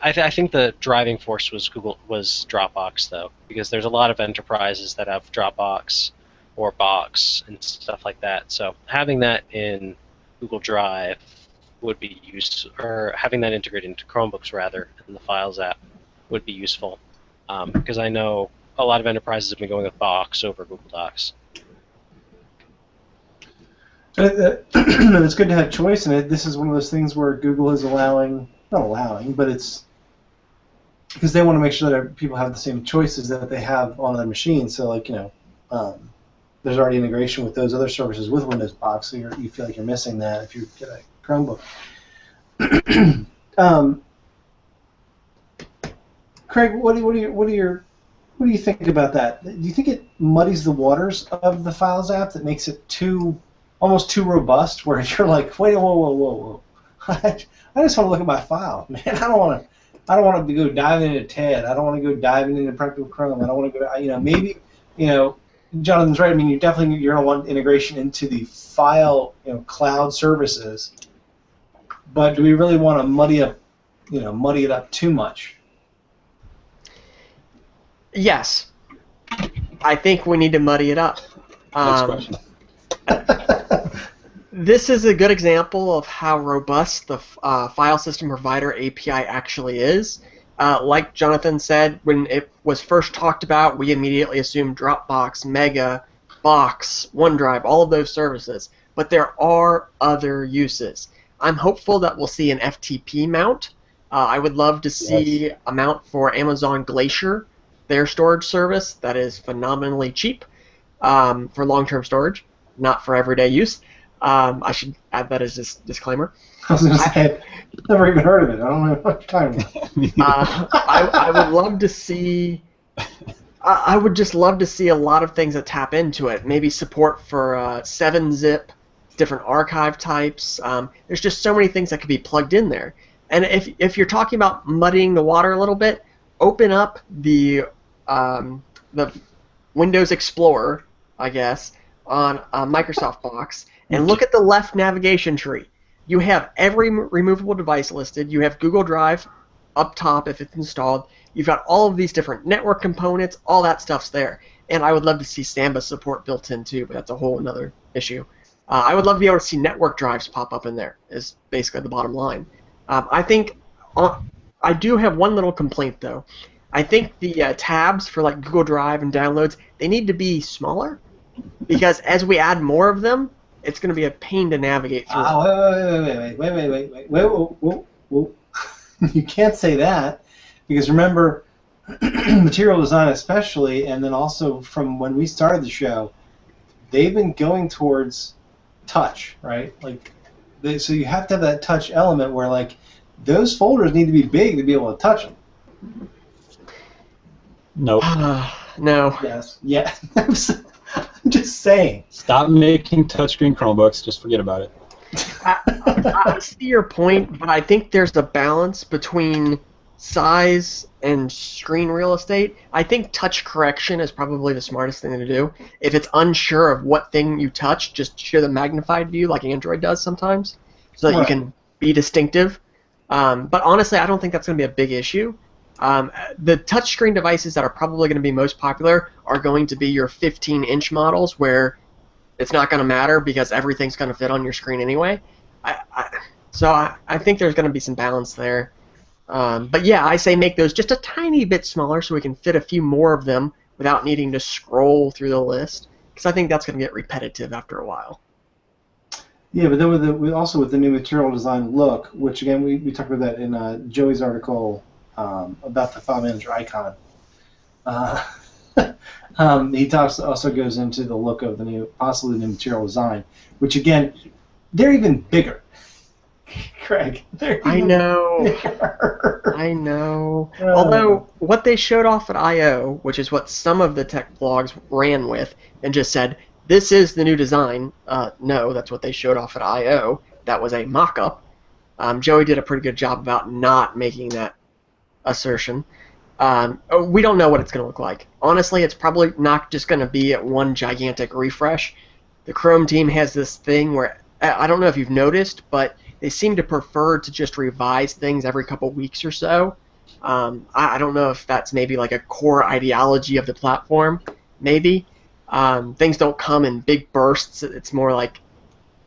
S2: I think the driving force was Dropbox, though, because there's a lot of enterprises that have Dropbox or Box and stuff like that. So having that in Google Drive would be useful, or having that integrated into Chromebooks rather in the Files app would be useful, because I know a lot of enterprises have been going with Box over Google Docs.
S1: It's good to have choice, and this is one of those things where Google is not allowing, but it's because they want to make sure that people have the same choices that they have on their machine. So, like, there's already integration with those other services with Windows Box, so you feel like you're missing that if you get a Chromebook. Craig, what do you think about that? Do you think it muddies the waters of the Files app, that makes it almost too robust, where you're like, wait, whoa. I just want to look at my file, man. I don't want to go diving into TED. I don't want to go diving into Practical Chrome. I don't want to go, maybe, Jonathan's right. I mean, you're going to want integration into the file, cloud services. But do we really want to muddy it up too much?
S3: Yes. I think we need to muddy it up.
S4: Next question.
S3: This is a good example of how robust the file system provider API actually is. Like Jonathan said, when it was first talked about, we immediately assumed Dropbox, Mega, Box, OneDrive, all of those services. But there are other uses. I'm hopeful that we'll see an FTP mount. I would love to see a mount for Amazon Glacier, their storage service that is phenomenally cheap for long-term storage, not for everyday use. I should add that as a disclaimer.
S1: I was going to say, I've never even heard of it. I don't know what you're talking about.
S3: I would love to see. I would just love to see a lot of things that tap into it. Maybe support for 7-zip, different archive types. There's just so many things that could be plugged in there. And if you're talking about muddying the water a little bit, open up the Windows Explorer, I guess, on Microsoft Box, and look at the left navigation tree. You have every removable device listed. You have Google Drive up top if it's installed. You've got all of these different network components. All that stuff's there. And I would love to see Samba support built in too, but that's a whole another issue. I would love to be able to see network drives pop up in there, is basically the bottom line. I think I do have one little complaint, though. I think the tabs for like Google Drive and downloads, they need to be smaller, because as we add more of them, it's going to be a pain to navigate through.
S1: Wait. You can't say that, because remember, material design especially, and then also from when we started the show, they've been going towards touch, right? Like, so you have to have that touch element where, like, those folders need to be big to be able to touch them.
S4: Nope.
S3: No.
S1: Yes. Yeah. I'm just saying.
S4: Stop making touchscreen Chromebooks. Just forget about it.
S3: I see your point, but I think there's a balance between size and screen real estate. I think touch correction is probably the smartest thing to do. If it's unsure of what thing you touch, just show the magnified view like Android does sometimes, so that you can be distinctive. But honestly, I don't think that's going to be a big issue. The touchscreen devices that are probably going to be most popular are going to be your 15-inch models, where it's not going to matter because everything's going to fit on your screen anyway. So I think there's going to be some balance there. But yeah, I say make those just a tiny bit smaller so we can fit a few more of them without needing to scroll through the list, because I think that's going to get repetitive after a while.
S1: Yeah, but then with the new material design look, which again we talked about that in Joey's article about the file manager icon. He also goes into the look of possibly the new material design, which again, they're even bigger. Craig,
S3: I know. I know. Although what they showed off at I/O, which is what some of the tech blogs ran with, and just said, "This is the new design." No, that's what they showed off at I/O. That was a mock-up. Joey did a pretty good job about not making that assertion. We don't know what it's going to look like. Honestly, it's probably not just going to be one gigantic refresh. The Chrome team has this thing where, I don't know if you've noticed, but they seem to prefer to just revise things every couple weeks or so. I don't know if that's maybe like a core ideology of the platform. Maybe. Things don't come in big bursts. It's more like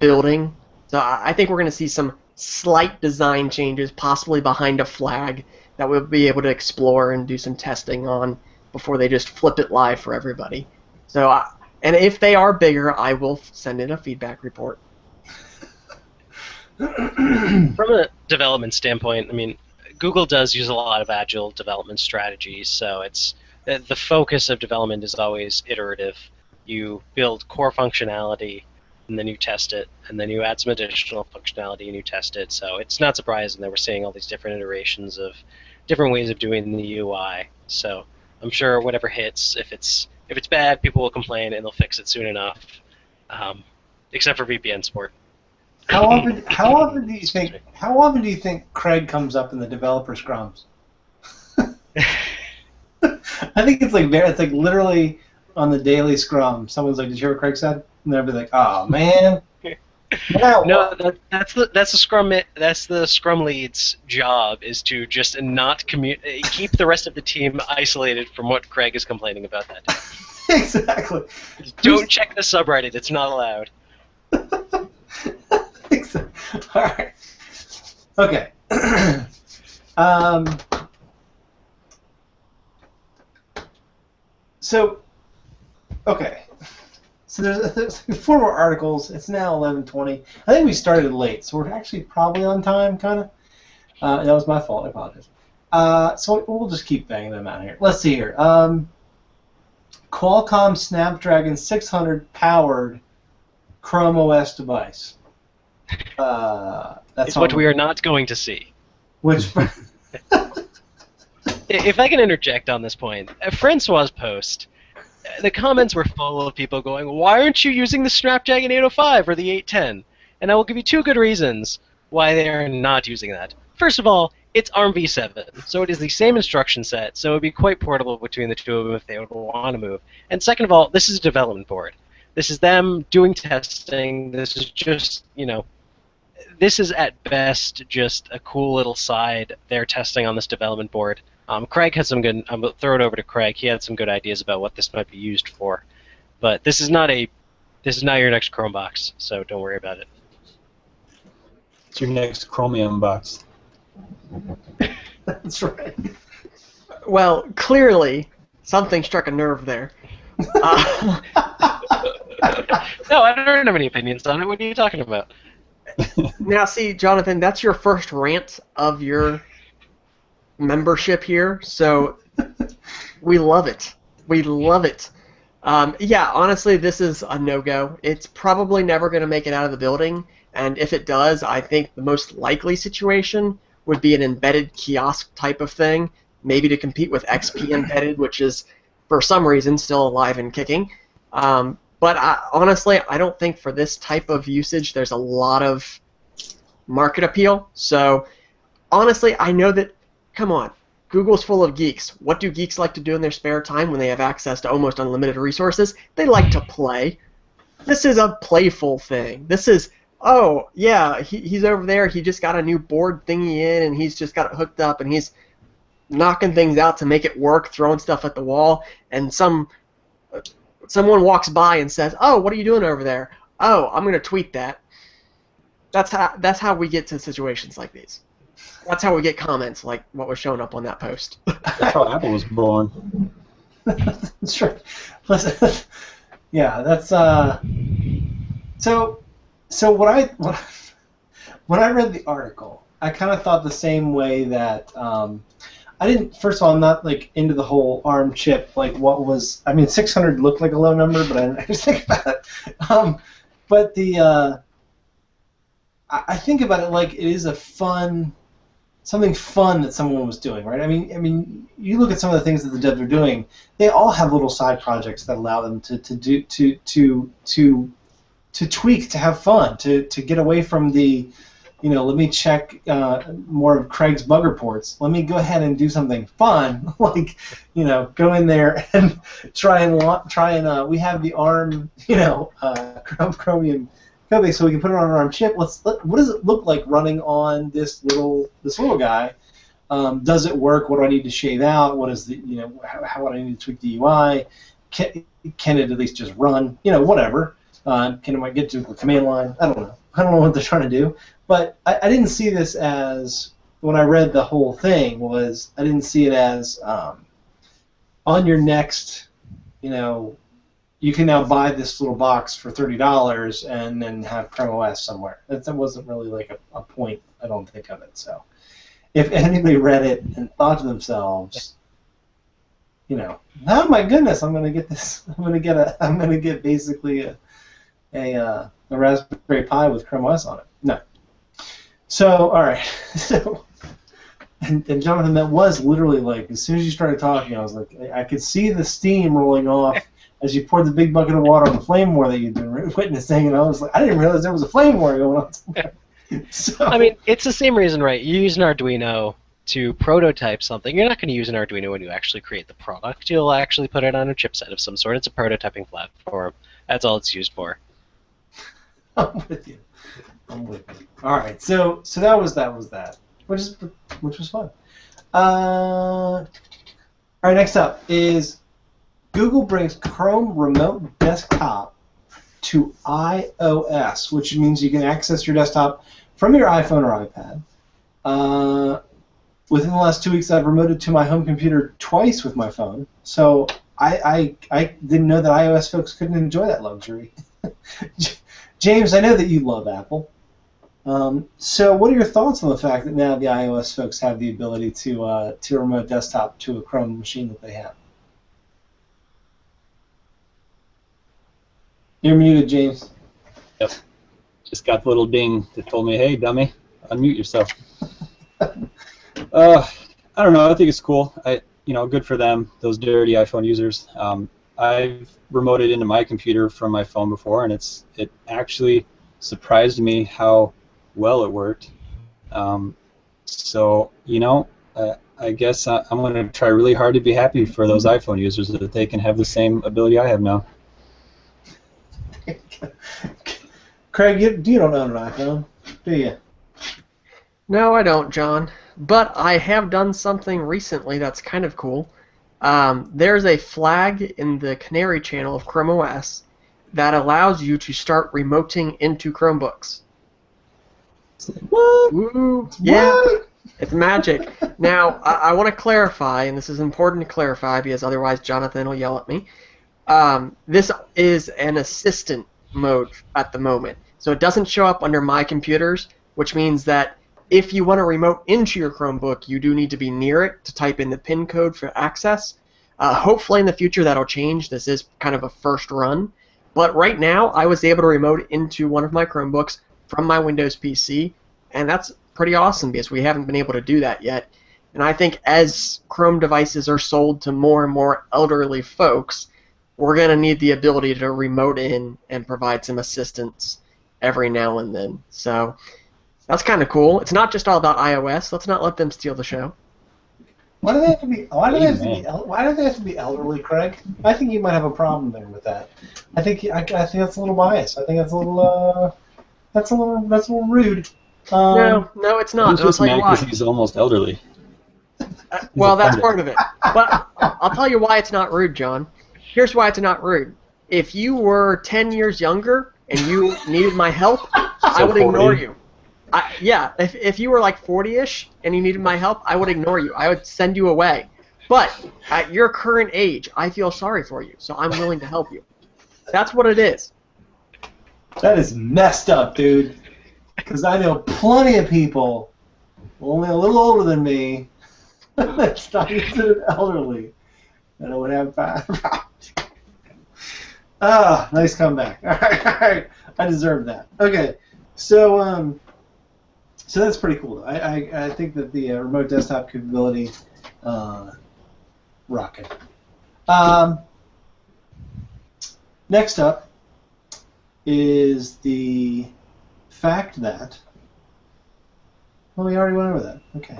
S3: building. So I think we're going to see some slight design changes, possibly behind a flag, that we'll be able to explore and do some testing on before they just flip it live for everybody. So, and if they are bigger, I will send in a feedback report.
S2: From a development standpoint, I mean, Google does use a lot of agile development strategies, so it's the focus of development is always iterative. You build core functionality, and then you test it, and then you add some additional functionality and you test it. So it's not surprising that we're seeing all these different iterations of different ways of doing the UI. So I'm sure whatever hits, if it's bad, people will complain and they'll fix it soon enough. Except for VPN support.
S1: How often do you think Craig comes up in the developer scrums? I think it's like literally on the daily scrum. Someone's like, "Did you hear what Craig said?" And they'll be like, "Oh man."
S2: No, that's the scrum lead's job, is to just not keep the rest of the team isolated from what Craig is complaining about that day.
S1: Exactly.
S2: Don't check the subreddit; it's not allowed.
S1: All right. Okay. So there's 4 more articles. It's now 11:20. I think we started late, so we're actually probably on time, kind of. That was my fault. I apologize. So we'll just keep banging them out here. Let's see here. Qualcomm Snapdragon 600 powered Chrome OS device.
S2: That's what we are not going to see.
S1: Which?
S2: If I can interject on this point, Francois' post, the comments were full of people going, "Why aren't you using the Snapdragon 805 or the 810?" And I will give you 2 good reasons why they are not using that. First of all, it's ARM v7, so it is the same instruction set, so it would be quite portable between the 2 of them if they would want to move. And second of all, this is a development board. This is them doing testing. This is just, this is at best just a cool little side they're testing on this development board. Craig had some good. I'm gonna throw it over to Craig. He had some good ideas about what this might be used for, but this is not your next Chrome box, so don't worry about it.
S4: It's your next Chromium box.
S1: That's right.
S3: Well, clearly something struck a nerve there.
S2: No, I don't have any opinions on it. What are you talking about?
S3: Now, see, Jonathan, that's your first rant of your membership here, so we love it. We love it. Yeah, honestly, this is a no-go. It's probably never going to make it out of the building, and if it does, I think the most likely situation would be an embedded kiosk type of thing, maybe to compete with XP Embedded, which is, for some reason, still alive and kicking. But honestly, I don't think for this type of usage there's a lot of market appeal. So honestly, I know that, come on, Google's full of geeks. What do geeks like to do in their spare time when they have access to almost unlimited resources? They like to play. This is a playful thing. This is, oh, yeah, he's over there. He just got a new board thingy in, and he's just got it hooked up, and he's knocking things out to make it work, throwing stuff at the wall, and someone walks by and says, "Oh, what are you doing over there?" "Oh, I'm going to tweet that." That's how we get to situations like these. That's how we get comments like what was showing up on that post.
S4: That's how Apple was born.
S1: That's right. Yeah, that's So when I read the article, I kind of thought the same way that I didn't. First of all, I'm not like into the whole ARM chip. Like, what was? I mean, 600 looked like a low number, but I didn't actually think about it. But I think about it like it is something fun that someone was doing, right? I mean, you look at some of the things that the devs are doing. They all have little side projects that allow them to tweak, to have fun, to get away from the, let me check more of Craig's bug reports. Let me go ahead and do something fun, like, go in there and try and we have the ARM, Chromium code base, so we can put it on an ARM chip. What does it look like running on this little guy? Does it work? What do I need to shave out? What is the, how would I need to tweak the UI? Can it at least just run? Whatever. Can I get to the command line? I don't know. I don't know what they're trying to do. But I didn't see this as, when I read the whole thing, I didn't see it as on your next, you can now buy this little box for $30 and then have Chrome OS somewhere. That wasn't really like a point, I don't think, of it. So if anybody read it and thought to themselves, oh my goodness, I'm gonna get this. I'm gonna get basically a Raspberry Pi with Chrome OS on it. No. So all right. So and Jonathan, that was literally like, as soon as you started talking, I was like, I could see the steam rolling off as you poured the big bucket of water on the flame war that you'd been witnessing, and I was like, I didn't realize there was a flame war going on somewhere. So,
S2: I mean, it's the same reason, right? You use an Arduino to prototype something. You're not going to use an Arduino when you actually create the product. You'll actually put it on a chipset of some sort. It's a prototyping platform. That's all it's used for.
S1: I'm with you. All right, so that was that, which was fun. All right, next up is Google brings Chrome Remote Desktop to iOS, which means you can access your desktop from your iPhone or iPad. Within the last 2 weeks, I've remoted to my home computer twice with my phone, so I didn't know that iOS folks couldn't enjoy that luxury. James, I know that you love Apple. So what are your thoughts on the fact that now the iOS folks have the ability to remote desktop to a Chrome machine that they have? You're muted, James.
S4: Yep. Just got the little ding that told me, hey, dummy, unmute yourself. I don't know. I think it's cool. Good for them, those dirty iPhone users. I've remoted into my computer from my phone before, and it actually surprised me how well it worked. I guess I'm going to try really hard to be happy for those iPhone users that they can have the same ability I have now.
S1: Craig, you don't own an iPhone. do you?
S3: No, I don't, John. But I have done something recently that's kind of cool. There's a flag in the Canary channel of Chrome OS that allows you to start remoting into Chromebooks.
S1: What?
S3: Ooh, yeah,
S1: What?
S3: it's magic. Now, I want to clarify, and this is important to clarify because otherwise Jonathan will yell at me. This is an assistant mode at the moment. So it doesn't show up under My Computers, which means that if you want to remote into your Chromebook, you do need to be near it to type in the PIN code for access. Hopefully in the future that'll change. This is kind of a first run. But right now, I was able to remote into one of my Chromebooks from my Windows PC, and that's pretty awesome because we haven't been able to do that yet. And I think as Chrome devices are sold to more and more elderly folks, we're going to need the ability to remote in and provide some assistance every now and then. So that's kind of cool. It's not just all about iOS. Let's not let them steal the show.
S1: Why do they have to be? Why do they have to be? Why do they have to be elderly, Craig? I think you might have a problem there with that. I think that's a little biased. I think that's a little rude.
S3: No, it's not.
S4: He's
S3: I'll
S4: just
S3: tell you
S4: mad
S3: why.
S4: because he's almost elderly.
S3: Well, that's
S4: offended.
S3: part of it. But I'll tell you why it's not rude, John. Here's why it's not rude. If you were 10 years younger and you needed my help, I would
S4: 40.
S3: ignore you. If you were like 40-ish and you needed my help, I would ignore you. I would send you away. But at your current age, I feel sorry for you, so I'm willing to help you. That's what it is.
S1: That is messed up, dude. Because I know plenty of people, only a little older than me, that's not considered elderly, and I would have problems. Ah, nice comeback. All right. I deserve that. Okay, so that's pretty cool. I think that the remote desktop capability, rocket. Next up is the fact that, well, we already went over that. Okay.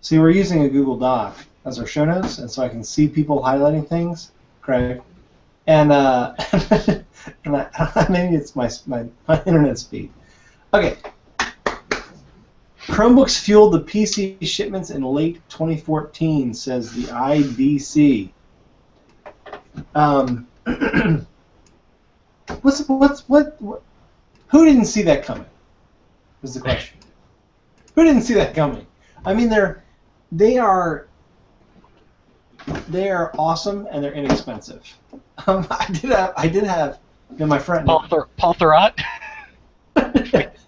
S1: See, we're using a Google Doc as our show notes, and so I can see people highlighting things, Craig. And, maybe it's my internet speed. Okay. Chromebooks fueled the PC shipments in late 2014, says the IDC. What? Who didn't see that coming? Was the question. Who didn't see that coming? I mean, they are awesome and they're inexpensive. I did have my friend
S2: Paul Thurrott?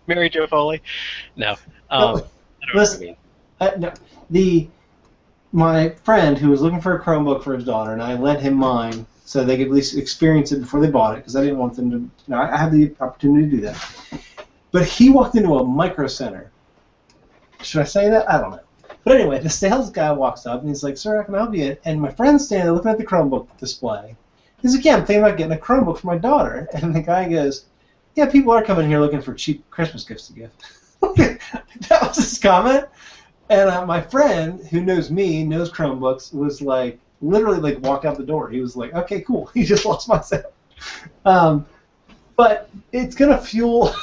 S2: Mary Jo Foley? No. I don't know what you mean.
S1: My friend who was looking for a Chromebook for his daughter, and I lent him mine so they could at least experience it before they bought it, because I didn't want them to. I had the opportunity to do that. But he walked into a Micro Center. Should I say that? I don't know. But anyway, the sales guy walks up and he's like, "Sir, how can I help you?" And my friend's standing there looking at the Chromebook display. He's like, "Yeah, I'm thinking about getting a Chromebook for my daughter." And the guy goes, "Yeah, people are coming here looking for cheap Christmas gifts to give." That was his comment. And my friend, who knows me, knows Chromebooks, was like, literally like walk out the door. He was like, "Okay, cool." He just lost my sale. But it's gonna fuel.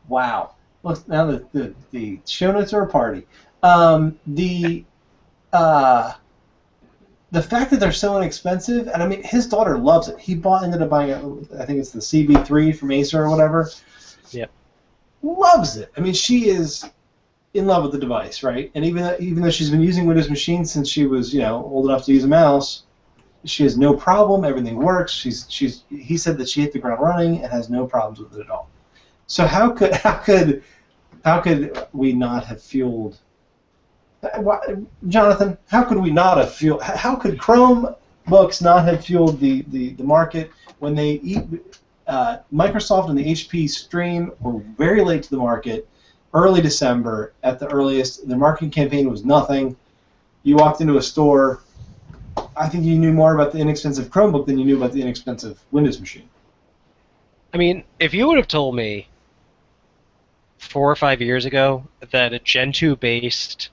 S1: Wow. Look, now the show notes are a party. The fact that they're so inexpensive, and I mean, his daughter loves it. He ended up buying I think it's the CB3 from Acer or whatever.
S2: Yep.
S1: Loves it. I mean, she is in love with the device, right? And even though she's been using Windows Machine since she was, old enough to use a mouse, she has no problem. Everything works. He said that she hit the ground running and has no problems with it at all. So how could we not have fueled? Jonathan, how could we not have fueled? How could Chromebooks not have fueled the market when Microsoft and the HP Stream were very late to the market, early December at the earliest. The marketing campaign was nothing. You walked into a store. I think you knew more about the inexpensive Chromebook than you knew about the inexpensive Windows machine.
S2: I mean, if you would have told me 4 or 5 years ago that a Gen 2 based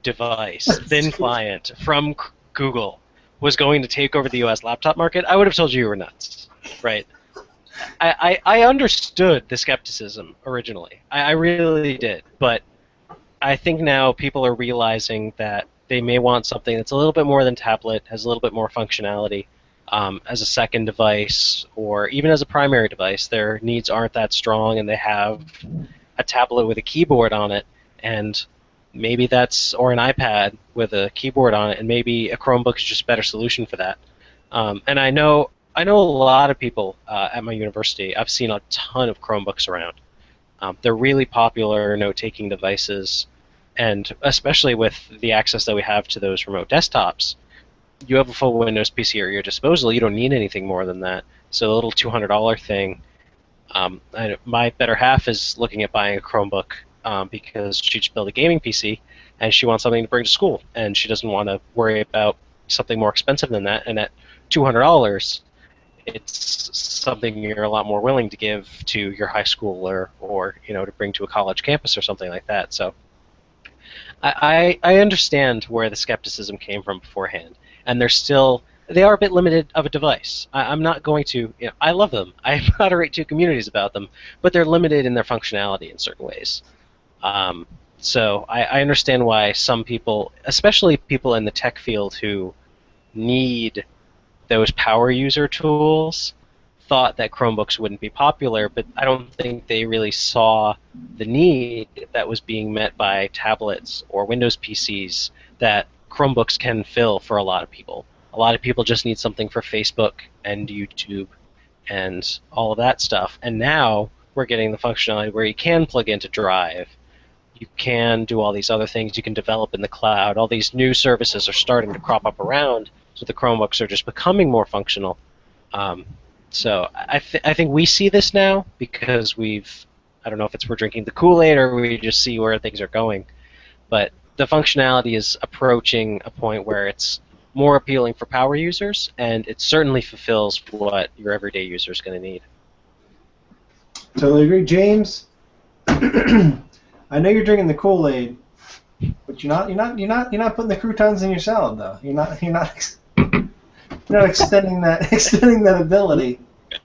S2: device, thin client from Google, was going to take over the US laptop market, I would have told you were nuts, right? I understood the skepticism originally. I really did, but I think now people are realizing that they may want something that's a little bit more than tablet, has a little bit more functionality, as a second device or even as a primary device. Their needs aren't that strong, and they have a tablet with a keyboard on it, and maybe that's, or an iPad with a keyboard on it, and maybe a Chromebook is just a better solution for that. And I know a lot of people at my university. I've seen a ton of Chromebooks around. They're really popular note-taking devices, and especially with the access that we have to those remote desktops, you have a full Windows PC at your disposal. You don't need anything more than that. So the little $200 thing, my better half is looking at buying a Chromebook because she just built a gaming PC, and she wants something to bring to school, and she doesn't want to worry about something more expensive than that. And at $200, it's something you're a lot more willing to give to your high school or to bring to a college campus or something like that. So I understand where the skepticism came from beforehand, and they are a bit limited of a device. I'm not going to, I love them. I moderate two communities about them, but they're limited in their functionality in certain ways. So I understand why some people, especially people in the tech field who need those power user tools, thought that Chromebooks wouldn't be popular, but I don't think they really saw the need that was being met by tablets or Windows PCs that Chromebooks can fill for a lot of people. A lot of people just need something for Facebook and YouTube and all of that stuff. And now we're getting the functionality where you can plug into Drive. You can do all these other things. You can develop in the cloud. All these new services are starting to crop up around, so the Chromebooks are just becoming more functional. So I think we see this now because I don't know if we're drinking the Kool-Aid or we just see where things are going, but the functionality is approaching a point where it's more appealing for power users, and it certainly fulfills what your everyday user is going to need.
S1: Totally agree, James. I know you're drinking the Kool-Aid, but you're not putting the croutons in your salad though. You're not extending that ability.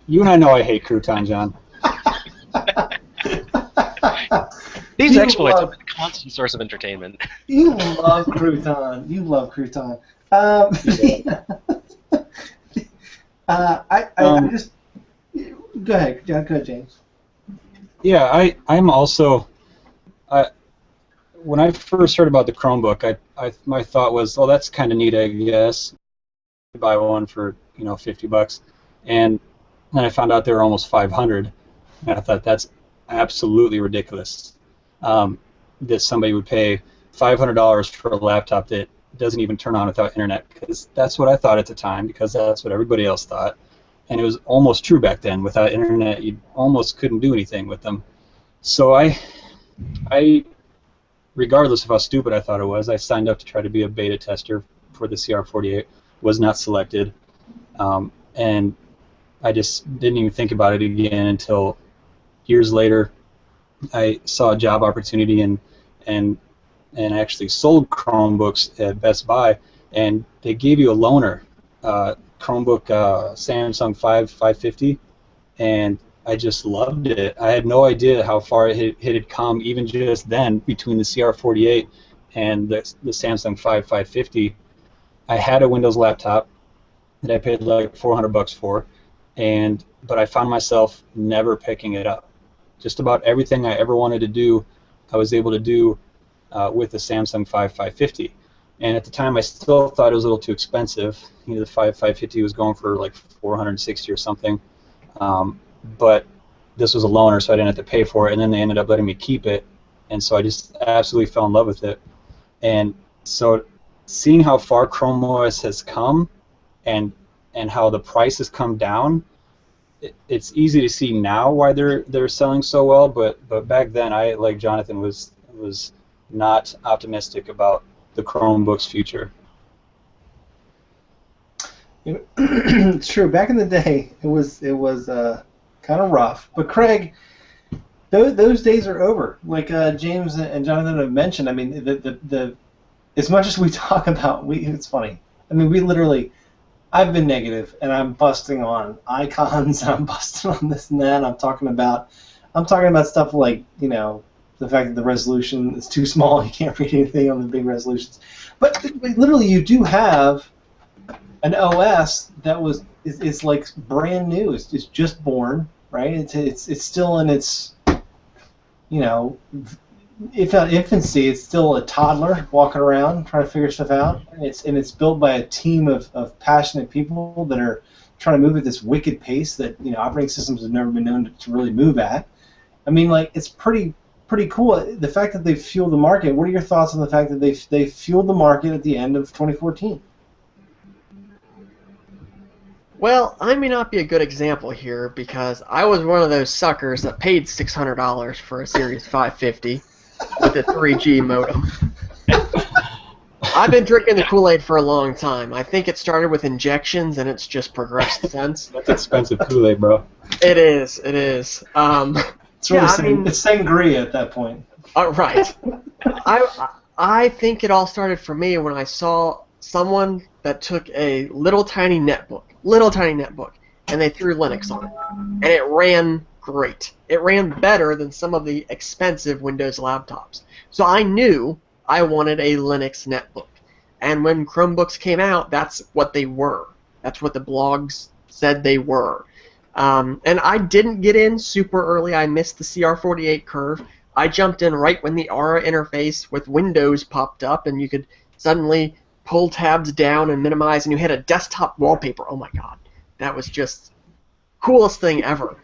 S4: You and I know I hate crouton, John.
S2: These exploits have been a constant source of entertainment.
S1: You love crouton. You love crouton. I just go ahead. Go ahead, James.
S4: Yeah, I'm also. When I first heard about the Chromebook, my thought was, oh, that's kind of neat, I guess. Buy one for $50, and then I found out they were almost $500, and I thought that's absolutely ridiculous. That somebody would pay $500 for a laptop that doesn't even turn on without internet, because that's what I thought at the time, because that's what everybody else thought, and it was almost true back then. Without internet, you almost couldn't do anything with them. So I, regardless of how stupid I thought it was, I signed up to try to be a beta tester for the CR48. Was not selected, and I just didn't even think about it again until years later. I saw a job opportunity and actually sold Chromebooks at Best Buy, and they gave you a loaner, Chromebook Samsung 550, and I just loved it. I had no idea how far it had come even just then between the CR48 and the Samsung 550. I had a Windows laptop that I paid like $400 for, but I found myself never picking it up. Just about everything I ever wanted to do, I was able to do with the Samsung 550. And at the time, I still thought it was a little too expensive. The 550 was going for like $460 or something. But this was a loaner, so I didn't have to pay for it. And then they ended up letting me keep it, and so I just absolutely fell in love with it. And so, seeing how far Chrome OS has come, and how the price has come down, it's easy to see now why they're selling so well. But back then, I, like Jonathan, was not optimistic about the Chromebook's future.
S1: It's true. Back in the day, it was kind of rough. But Craig, those days are over. Like James and Jonathan have mentioned. I mean, the as much as we talk about, it's funny. I mean, we literally I've been negative, and I'm busting on icons, and I'm busting on this and that. I'm talking about stuff like, the fact that the resolution is too small. You can't read anything on the big resolutions. But literally, you do have an OS that is like brand new. It's just born, right? It's still in its, if not infancy, it's still a toddler walking around trying to figure stuff out. And it's built by a team of passionate people that are trying to move at this wicked pace that operating systems have never been known to really move at. I mean, like, it's pretty cool. The fact that they've fueled the market. What are your thoughts on the fact that they fueled the market at the end of 2014?
S3: Well, I may not be a good example here because I was one of those suckers that paid $600 for a Series 550 with a 3G modem. I've been drinking the Kool-Aid for a long time. I think it started with injections and it's just progressed since.
S4: That's expensive Kool-Aid, bro.
S3: It is. It's
S1: really it's sangria at that point.
S3: Right. I think it all started for me when I saw someone that took a little tiny netbook, and they threw Linux on it. And it ran great. It ran better than some of the expensive Windows laptops. So I knew I wanted a Linux netbook. And when Chromebooks came out, that's what they were. That's what the blogs said they were. And I didn't get in super early. I missed the CR48 curve. I jumped in right when the Aura interface with Windows popped up, and you could suddenly pull tabs down and minimize, and you had a desktop wallpaper. Oh my god, that was just coolest thing ever.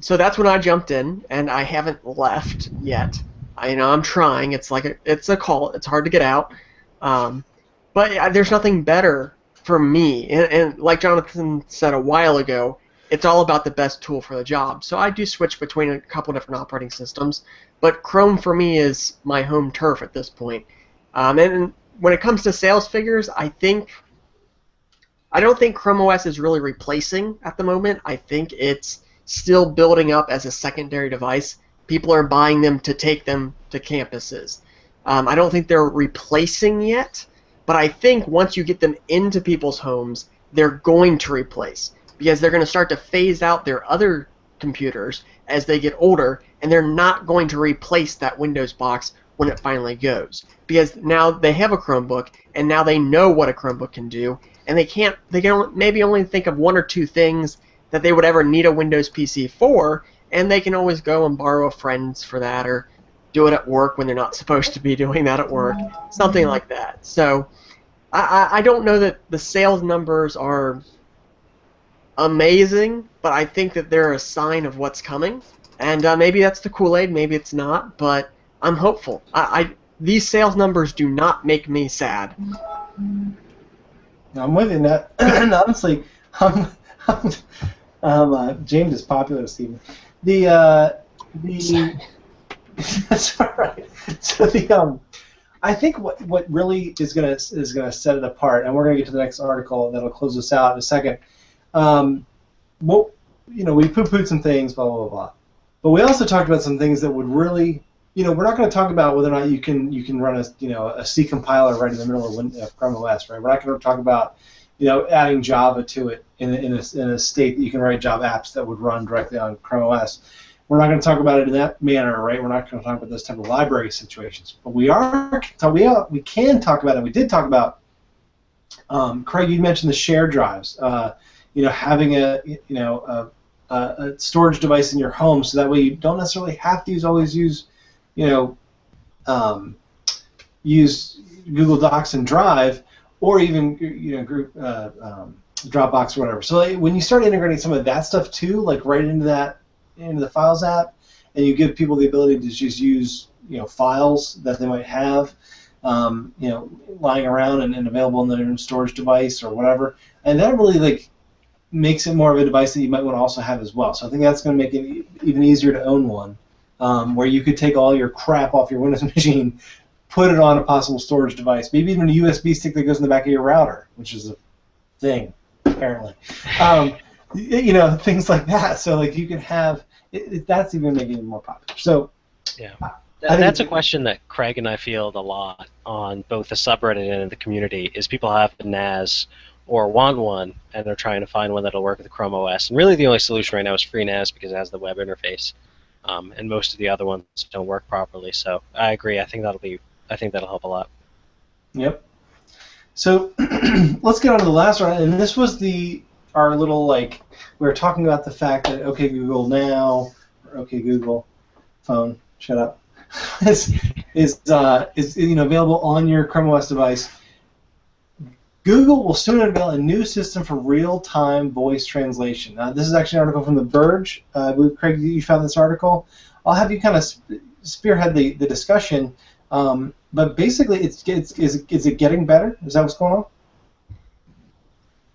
S3: So that's when I jumped in, and I haven't left yet. I'm trying. It's a call. It's hard to get out, but there's nothing better for me. And like Jonathan said a while ago, it's all about the best tool for the job. So I do switch between a couple different operating systems, but Chrome for me is my home turf at this point. And when it comes to sales figures, I don't think Chrome OS is really replacing at the moment. I think it's still building up as a secondary device. People are buying them to take them to campuses. I don't think they're replacing yet, but I think once you get them into people's homes, they're going to replace, because they're going to start to phase out their other computers as they get older, and they're not going to replace that Windows box when it finally goes, because now they have a Chromebook, and now they know what a Chromebook can do, and they can maybe only think of one or two things that they would ever need a Windows PC for, and they can always go and borrow a friend's for that, or do it at work when they're not supposed to be doing that at work, something like that. So I don't know that the sales numbers are amazing, but I think that they're a sign of what's coming, and maybe that's the Kool-Aid, maybe it's not, but I'm hopeful. These sales numbers do not make me sad.
S1: I'm with you in that. And honestly, James is popular, Stephen. That's all right. So I think what really is gonna set it apart, and we're gonna get to the next article that'll close us out in a second. We poo-pooed some things, blah blah blah, but we also talked about some things that would really, we're not going to talk about whether or not you can run a C compiler right in the middle of Chrome OS, right? We're not going to talk about adding Java to it in a state that you can write Java apps that would run directly on Chrome OS. We're not going to talk about it in that manner, right? We're not going to talk about those type of library situations. But we can talk about it. We did talk about, Craig, you mentioned the shared drives. Having a storage device in your home, so that way you don't necessarily have to always use Google Docs and Drive, or even group Dropbox or whatever. So when you start integrating some of that stuff too, like right into the Files app, and you give people the ability to just use files that they might have lying around and available on their own storage device or whatever, and that really makes it more of a device that you might want to also have as well. So I think that's going to make it even easier to own one, where you could take all your crap off your Windows machine, put it on a possible storage device, maybe even a USB stick that goes in the back of your router, which is a thing, apparently. Things like that. So you can have that's even making it more popular. So
S2: yeah. That's a question that Craig and I field a lot on both the subreddit and in the community, is people have the NAS or want one, and they're trying to find one that'll work with Chrome OS. And really, the only solution right now is FreeNAS because it has the web interface, and most of the other ones don't work properly. So I agree. I think that'll help a lot.
S1: Yep. So let's get on to the last one, and this was our little we were talking about the fact that OK Google Now, or OK Google phone, shut up, is available on your Chrome OS device. Google will soon unveil a new system for real-time voice translation. This is actually an article from The Verge. I believe, Craig, you found this article. I'll have you kind of spearhead the discussion. But basically, is it getting better? Is that what's going on?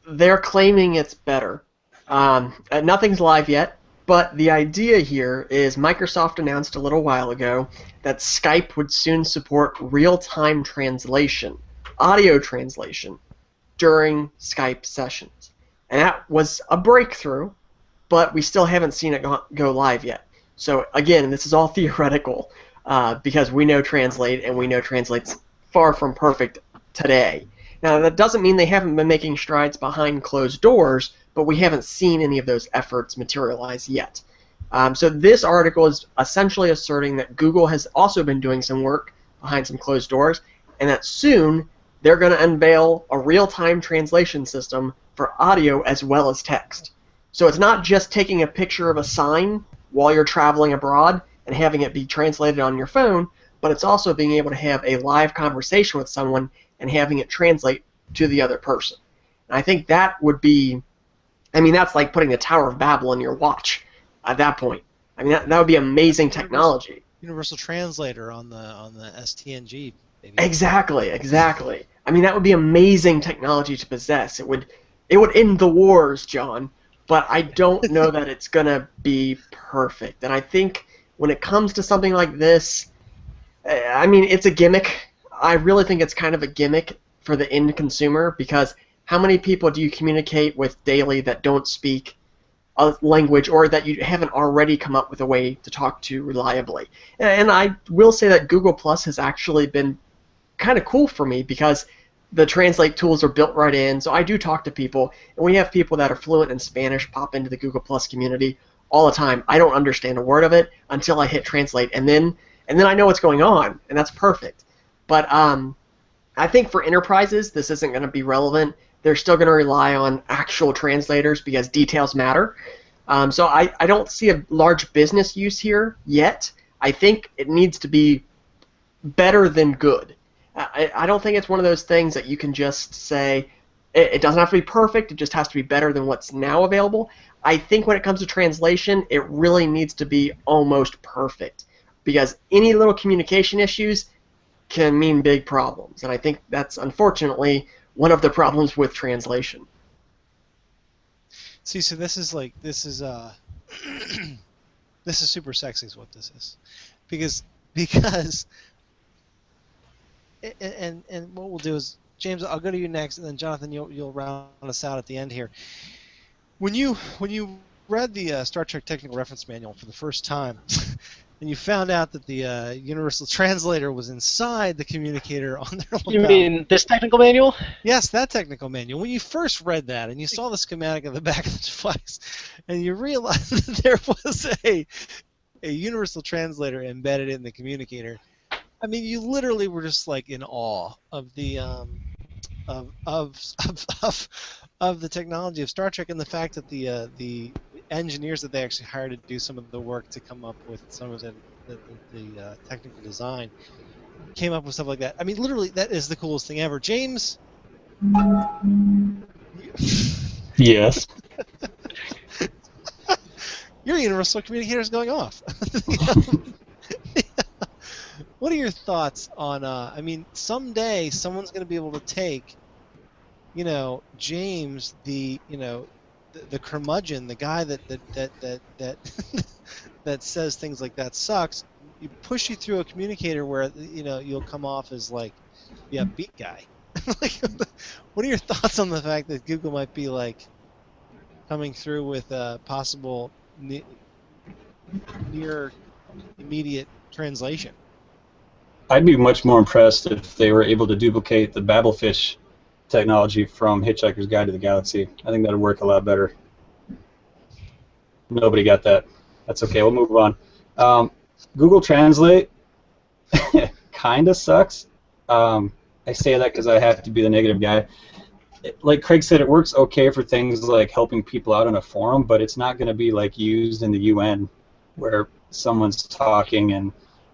S3: They're claiming it's better. Nothing's live yet, but the idea here is Microsoft announced a little while ago that Skype would soon support real-time translation, audio translation, during Skype sessions. And that was a breakthrough, but we still haven't seen it go live yet. So again, this is all theoretical because we know Translate, and we know Translate's far from perfect today. Now, that doesn't mean they haven't been making strides behind closed doors, but we haven't seen any of those efforts materialize yet. So this article is essentially asserting that Google has also been doing some work behind some closed doors, and that soon they're going to unveil a real-time translation system for audio as well as text. So it's not just taking a picture of a sign while you're traveling abroad and having it be translated on your phone, but it's also being able to have a live conversation with someone and having it translate to the other person. And I think that would be, that's like putting the Tower of Babel in your watch at that point. That would be amazing technology.
S5: Universal translator on the STNG. Maybe.
S3: Exactly. That would be amazing technology to possess. It would end the wars, John, but I don't know that it's going to be perfect. And I think when it comes to something like this, it's a gimmick. I really think it's kind of a gimmick for the end consumer, because how many people do you communicate with daily that don't speak a language, or that you haven't already come up with a way to talk to reliably? And I will say that Google Plus has actually been kind of cool for me, because the translate tools are built right in, so I do talk to people, and we have people that are fluent in Spanish pop into the Google Plus community all the time. I don't understand a word of it until I hit translate, and then I know what's going on, and that's perfect. But I think for enterprises, this isn't going to be relevant. They're still going to rely on actual translators because details matter. So I don't see a large business use here yet. I think it needs to be better than good. I don't think it's one of those things that you can just say, it doesn't have to be perfect, it just has to be better than what's now available. I think when it comes to translation, it really needs to be almost perfect, because any little communication issues can mean big problems, and I think that's unfortunately one of the problems with translation.
S5: See, so this is this is super sexy is what this is, because and what we'll do is, James, I'll go to you next, and then Jonathan, you'll round us out at the end here. When you read the Star Trek Technical Reference Manual for the first time, and you found out that the Universal Translator was inside the communicator on their lapel.
S2: You mean this technical manual?
S5: Yes, that technical manual. When you first read that, and you saw the schematic of the back of the device, and you realized that there was a Universal Translator embedded in the communicator, you literally were just like in awe of the of the technology of Star Trek, and the fact that the engineers that they actually hired to do some of the work to come up with some of the technical design came up with stuff like that. Literally, that is the coolest thing ever. James?
S4: Yes.
S5: Your universal communicator is going off. What are your thoughts on, someday someone's going to be able to take, James, the curmudgeon, the guy that that says things like that sucks, you push you through a communicator where you'll come off as like the upbeat guy. What are your thoughts on the fact that Google might be like coming through with a possible near immediate translation?
S4: I'd be much more impressed if they were able to duplicate the Babelfish technology from Hitchhiker's Guide to the Galaxy. I think that would work a lot better. Nobody got that. That's okay. We'll move on. Google Translate kind of sucks. I say that because I have to be the negative guy. Like Craig said, it works okay for things like helping people out on a forum, but it's not going to be like used in the UN where someone's talking and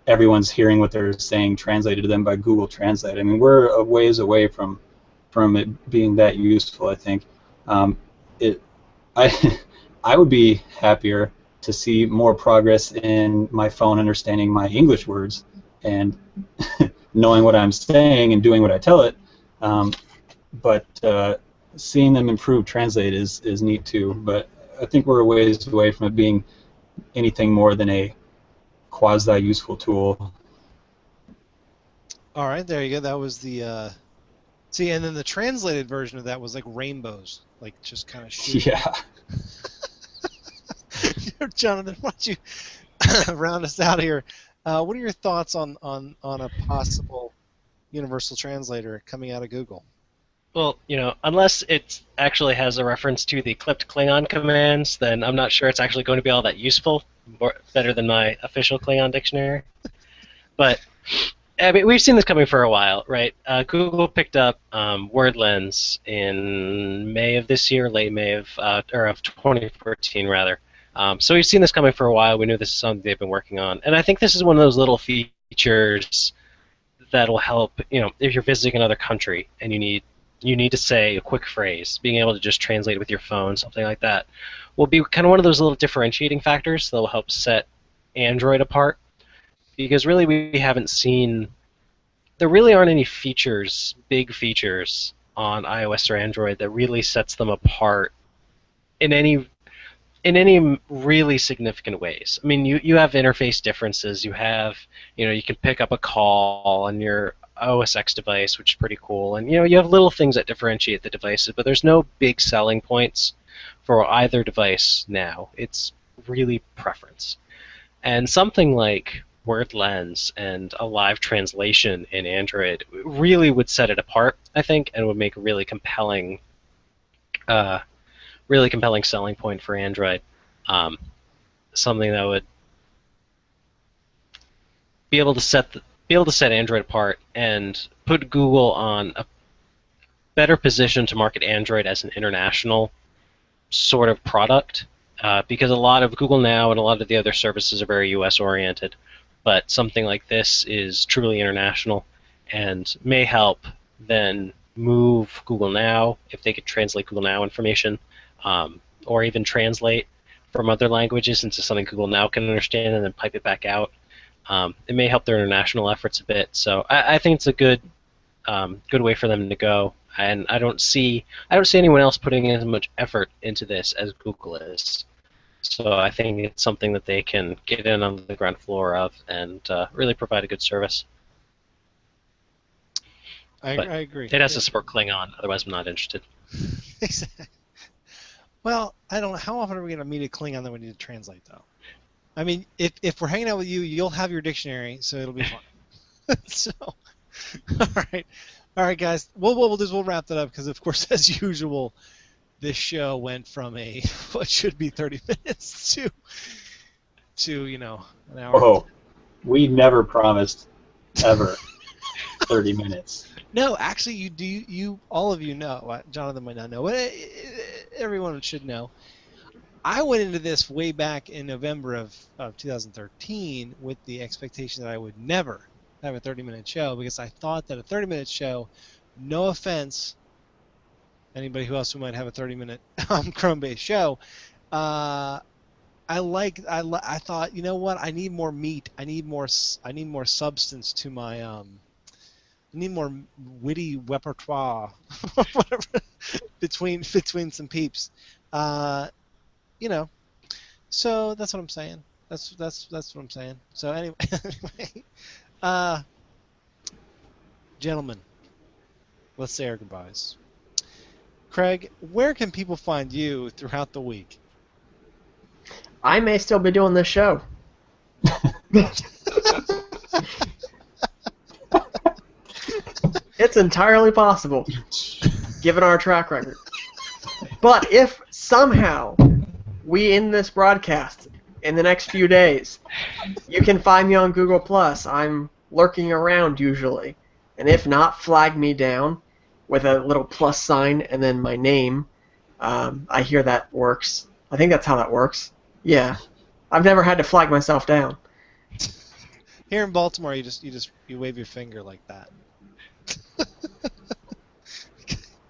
S4: everyone's hearing what they're saying translated to them by Google Translate. I mean, we're a ways away from it being that useful, I think. I would be happier to see more progress in my phone understanding my English words and knowing what I'm saying and doing what I tell it. But seeing them improve Translate is neat too. But I think we're a ways away from it being anything more than a quasi-useful tool.
S5: All right, there you go. That was the see, and then the translated version of that was like rainbows, like just kind of shooting.
S4: Yeah.
S5: Jonathan, why don't you round us out here? What are your thoughts on a possible universal translator coming out of Google?
S2: Well, unless it actually has a reference to the clipped Klingon commands, then I'm not sure it's actually going to be all that useful, better than my official Klingon dictionary. But I mean, we've seen this coming for a while, right? Google picked up WordLens in May of this year, late May of 2014, rather. So we've seen this coming for a while. We knew this is something they've been working on, and I think this is one of those little features that'll help. If you're visiting another country and you need to say a quick phrase, being able to just translate it with your phone, something like that, will be kind of one of those little differentiating factors that will help set Android apart. Because really, we haven't seen. There really aren't any features, big features on iOS or Android that really sets them apart in any really significant ways. I mean, you have interface differences. You have, you can pick up a call on your OS X device, which is pretty cool, and you have little things that differentiate the devices, but there's no big selling points for either device now. It's really preference. And something like WordLens and a live translation in Android really would set it apart, I think, and would make a really compelling selling point for Android. Something that would be able to set Android apart and put Google on a better position to market Android as an international sort of product, because a lot of Google Now and a lot of the other services are very US oriented, but something like this is truly international and may help then move Google Now, if they could translate Google Now information, or even translate from other languages into something Google Now can understand and then pipe it back out. It may help their international efforts a bit. So I think it's a good way for them to go. And I don't see anyone else putting in as much effort into this as Google is. So I think it's something that they can get in on the ground floor of and really provide a good service.
S5: I agree.
S2: It has to support Klingon, otherwise I'm not interested.
S5: Exactly. Well, I don't know. How often are we going to meet a Klingon that we need to translate, though? I mean, if we're hanging out with you, you'll have your dictionary, so it'll be fun. So, all right, guys. What we'll do is we'll wrap that up because, of course, as usual, this show went from what should be 30 minutes to an hour.
S4: Oh, we never promised ever 30 minutes.
S5: No, actually, you all of you know. Jonathan might not know, but everyone should know. I went into this way back in November of 2013 with the expectation that I would never have a 30-minute show because I thought that a 30-minute show, no offense, anybody who might have a 30-minute Chrome-based show, I thought, you know what? I need more meat. I need more substance to my I need more witty repertoire, whatever, between some peeps, So that's what I'm saying. That's what I'm saying. So anyway, gentlemen, let's say our goodbyes. Craig, where can people find you throughout the week?
S3: I may still be doing this show. It's entirely possible. given our track record. But if somehow we end this broadcast in the next few days, you can find me on Google+. I'm lurking around usually. And if not, flag me down with a little plus sign and then my name. I hear that works. I think that's how that works. Yeah. I've never had to flag myself down.
S5: Here in Baltimore, you wave your finger like that.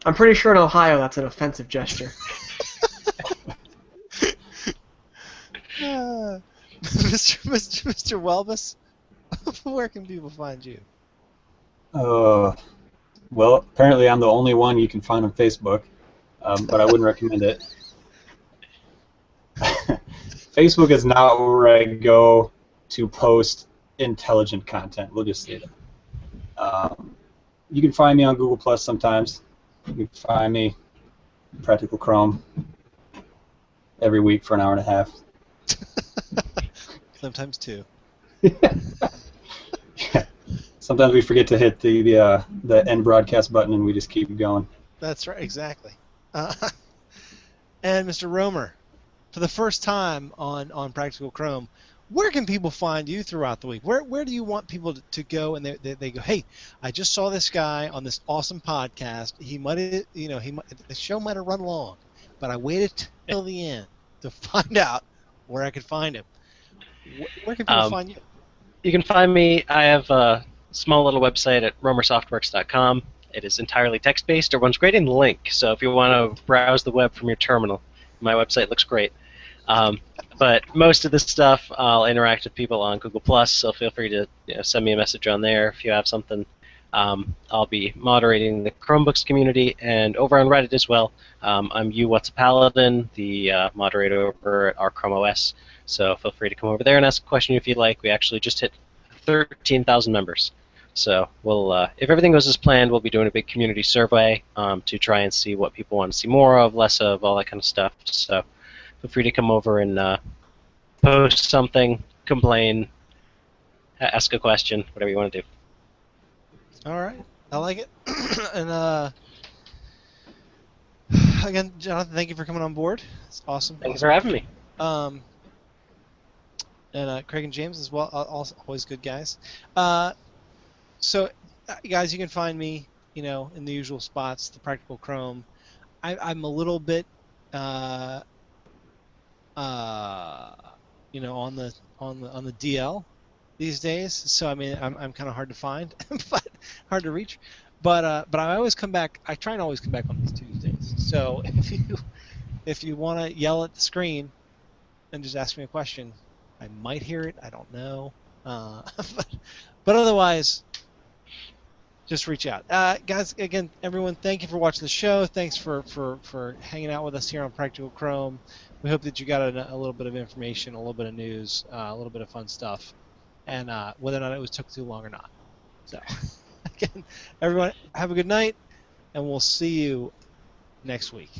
S3: I'm pretty sure in Ohio that's an offensive gesture.
S5: Mr. Welbus, where can people find you?
S4: Well, apparently I'm the only one you can find on Facebook, but I wouldn't recommend it. Facebook is not where I go to post intelligent content. We'll just say that. You can find me on Google Plus sometimes. You can find me Practical Chrome every week for an hour and a half.
S5: Sometimes two.
S4: Yeah. Sometimes we forget to hit the end broadcast button and we just keep going.
S5: That's right, exactly. And Mr. Romer, for the first time on Practical Chrome, where can people find you throughout the week? Where do you want people to go and they go, hey, I just saw this guy on this awesome podcast. He might have, the show might have run long, but I waited till the end to find out where I could find him. Where can people find you?
S2: You can find me. I have a small little website at romersoftworks.com. It is entirely text-based. It runs great in Link, so if you want to browse the web from your terminal, my website looks great. But most of the stuff, I'll interact with people on Google+, so feel free to send me a message on there if you have something. I'll be moderating the Chromebooks community, and over on Reddit as well. I'm What's a Paladin, the moderator over at our Chrome OS, so feel free to come over there and ask a question if you'd like. We actually just hit 13,000 members. So we'll, if everything goes as planned, we'll be doing a big community survey to try and see what people want to see more of, less of, all that kind of stuff. So feel free to come over and post something, complain, ask a question, whatever you want to do.
S5: All right, I like it. And again, Jonathan, thank you for coming on board. It's awesome.
S2: Thanks for having me.
S5: And Craig and James as well, also always good guys. So, guys, you can find me, in the usual spots, the Practical Chrome. I'm a little bit, on the DL these days. So I mean, I'm kind of hard to find, but hard to reach. But I always come back. I try and always come back on these Tuesdays. So if you want to yell at the screen and just ask me a question, I might hear it. I don't know. But otherwise, just reach out. Guys, again, everyone, thank you for watching the show. Thanks for hanging out with us here on Practical Chrome. We hope that you got a little bit of information, a little bit of news, a little bit of fun stuff, and whether or not it took too long or not. So, again, everyone, have a good night, and we'll see you next week.